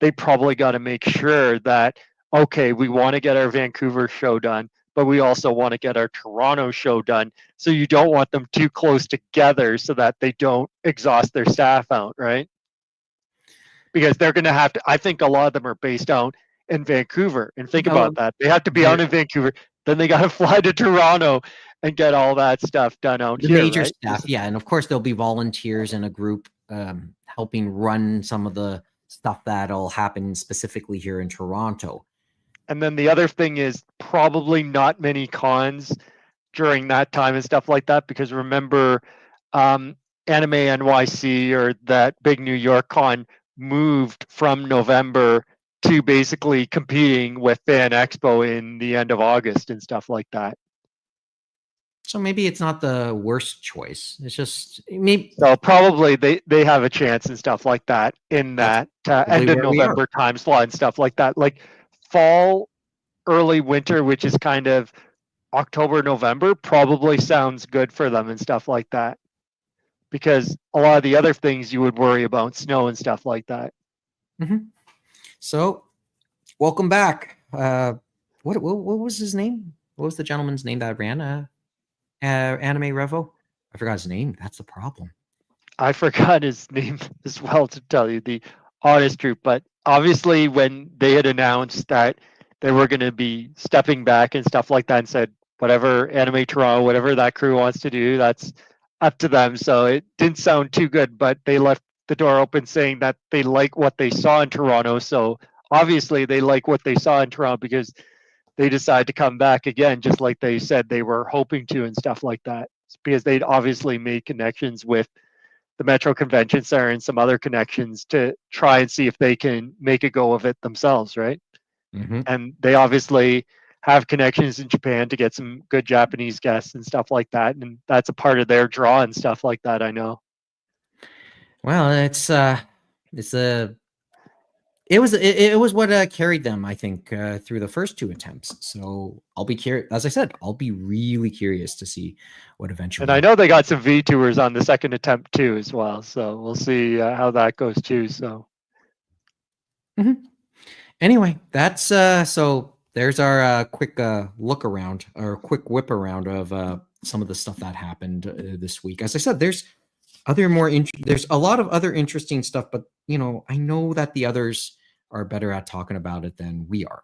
They probably got to make sure that, okay, we want to get our Vancouver show done, but we also want to get our Toronto show done. So you don't want them too close together so that they don't exhaust their staff out, right? Because they're going to have to, I think a lot of them are based out in Vancouver. And think about that. They have to be out in Vancouver. Then they got to fly to Toronto and get all that stuff done out here. The major right? stuff, yeah. And of course, there'll be volunteers in a group helping run some of the stuff that'll happen specifically here in Toronto. And then the other thing is probably not many cons during that time and stuff like that, because remember, Anime NYC or that big New York con moved from November to basically competing with Fan Expo in the end of August and stuff like that. So maybe it's not the worst choice. It's just maybe. So probably they have a chance and stuff like that in that end of November time slot and stuff like that. Like fall, early winter, which is kind of October, November, probably sounds good for them and stuff like that. Because a lot of the other things you would worry about, snow and stuff like that. Mm-hmm. So, welcome back. What was his name? What was the gentleman's name that ran Anime Revo? I forgot his name. That's the problem. I forgot his name as well, to tell you the honest truth. But obviously, when they had announced that they were going to be stepping back and stuff like that, and said, whatever Anime Toronto, whatever that crew wants to do, that's up to them. So it didn't sound too good, but they left the door open saying that they like what they saw in Toronto. So obviously they like what they saw in Toronto because they decided to come back again, just like they said they were hoping to and stuff like that. It's because they'd obviously made connections with the Metro Convention Center and some other connections to try and see if they can make a go of it themselves, right? Mm-hmm. And they obviously have connections in Japan to get some good Japanese guests and stuff like that. And that's a part of their draw and stuff like that, I know. Well, it's a it was what carried them, I think, through the first 2 attempts. So I'll be curious. As I said, I'll be really curious to see what eventually. And I know they got some V-tours on the second attempt too, as well. So we'll see how that goes too. So. Anyway, that's so. There's our quick look around, or quick whip around of some of the stuff that happened this week. As I said, there's there's a lot of other interesting stuff, but I know that the others are better at talking about it than we are,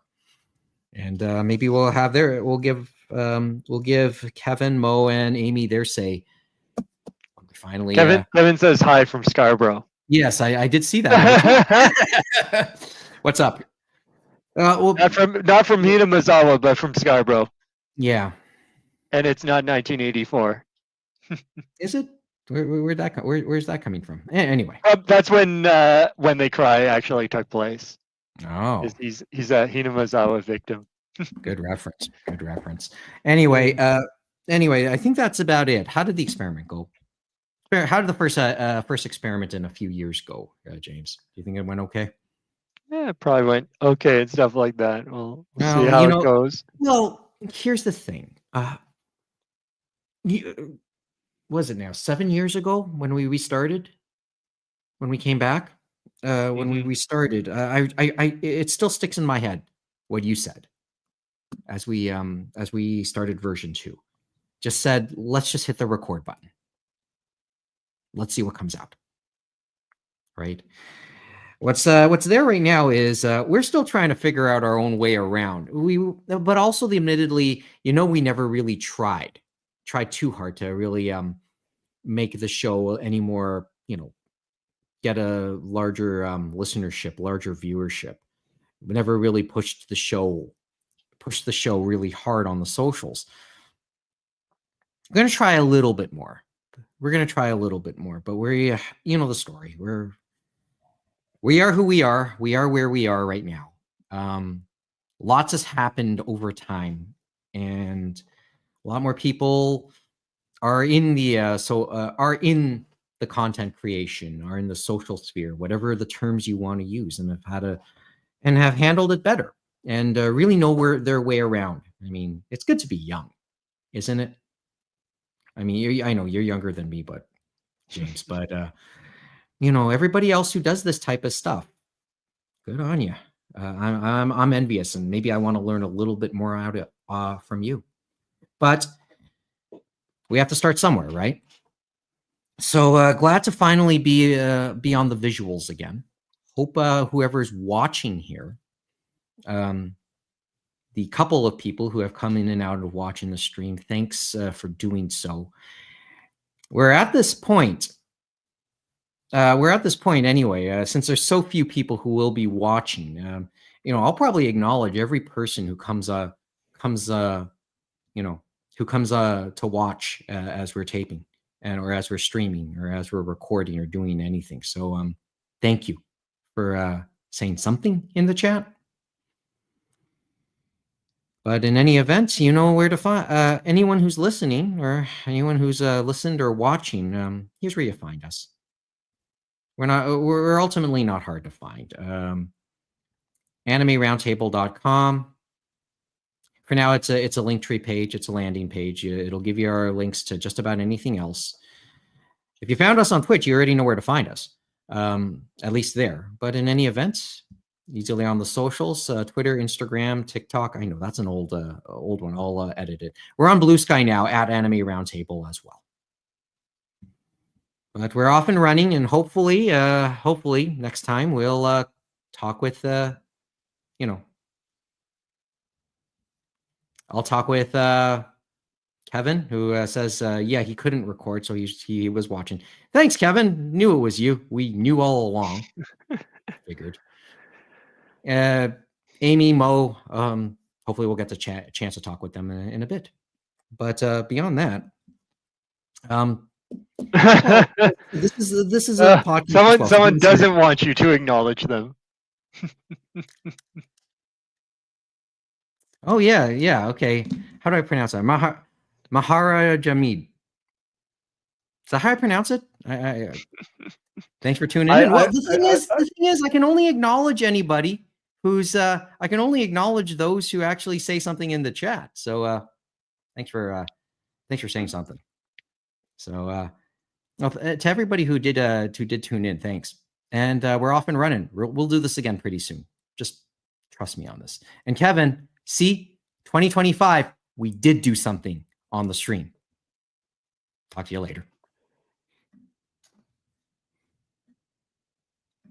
and maybe we'll give Kevin, Mo, and Amy their say. Finally, Kevin says hi from Scarborough. Yes, I did see that. What's up? Well, not from Hinamazawa, but from Scarborough. Yeah, and it's not 1984. Is it? Where's that coming from? Anyway, that's when They Cry actually took place. Oh, he's a Hinamazawa victim. Good reference. Anyway, I think that's about it. How did the experiment go? How did the first experiment in a few years go, James? Do you think it went okay? Yeah, it probably went okay and stuff like that. We'll see how it goes. Well, here's the thing. Was it now 7 years ago when we restarted? When we came back? When we restarted, it still sticks in my head what you said as we started version 2. Just said, let's just hit the record button. Let's see what comes out. Right? What's there right now is we're still trying to figure out our own way around. But also, admittedly, we never really tried too hard to really make the show any more, get a larger listenership, larger viewership. We never really pushed the show really hard on the socials. We're going to try a little bit more. But we're, the story. We are who we are. We are where we are right now. Lots has happened over time, and a lot more people are in the content creation, are in the social sphere, whatever the terms you want to use, and have handled it better, and really know their way around. I mean, it's good to be young, isn't it? I mean, I know you're younger than me, but James, but everybody else who does this type of stuff, good on you. I'm envious, and maybe I want to learn a little bit more from you. But we have to start somewhere, right? So glad to finally be on the visuals again. Hope whoever's watching here, the couple of people who have come in and out of watching the stream, thanks for doing so. We're at this point anyway, since there's so few people who will be watching. I'll probably acknowledge every person who comes to watch as we're taping, or as we're streaming, or as we're recording, or doing anything. So thank you for saying something in the chat. But in any event, you know where to find anyone who's listening, or anyone who's listened or watching. Here's where you find us. We're ultimately not hard to find. AnimeRoundtable.com. For now, it's a Linktree page. It's a landing page. It'll give you our links to just about anything else. If you found us on Twitch, you already know where to find us, at least there. But in any event, easily on the socials, Twitter, Instagram, TikTok. I know that's an old one. I'll edit it. We're on Blue Sky now at Anime Roundtable as well. But we're off and running, and hopefully next time we'll talk with I'll talk with Kevin, who says he couldn't record, so he was watching. Thanks, Kevin. Knew it was you. We knew all along. Figured. Amy, Mo, hopefully we'll get the chance to talk with them in a bit. But beyond that, this is a podcast. Someone doesn't want you to acknowledge them. Oh yeah. Okay, how do I pronounce that? Mahara Jamid. Is that how I pronounce it? Thanks for tuning in. Well, the thing is, I can only acknowledge anybody who's. I can only acknowledge those who actually say something in the chat. So thanks for saying something. So well, to everybody who did tune in, thanks. And we're off and running. We'll do this again pretty soon. Just trust me on this. And Kevin, see, 2025, we did do something on the stream. Talk to you later.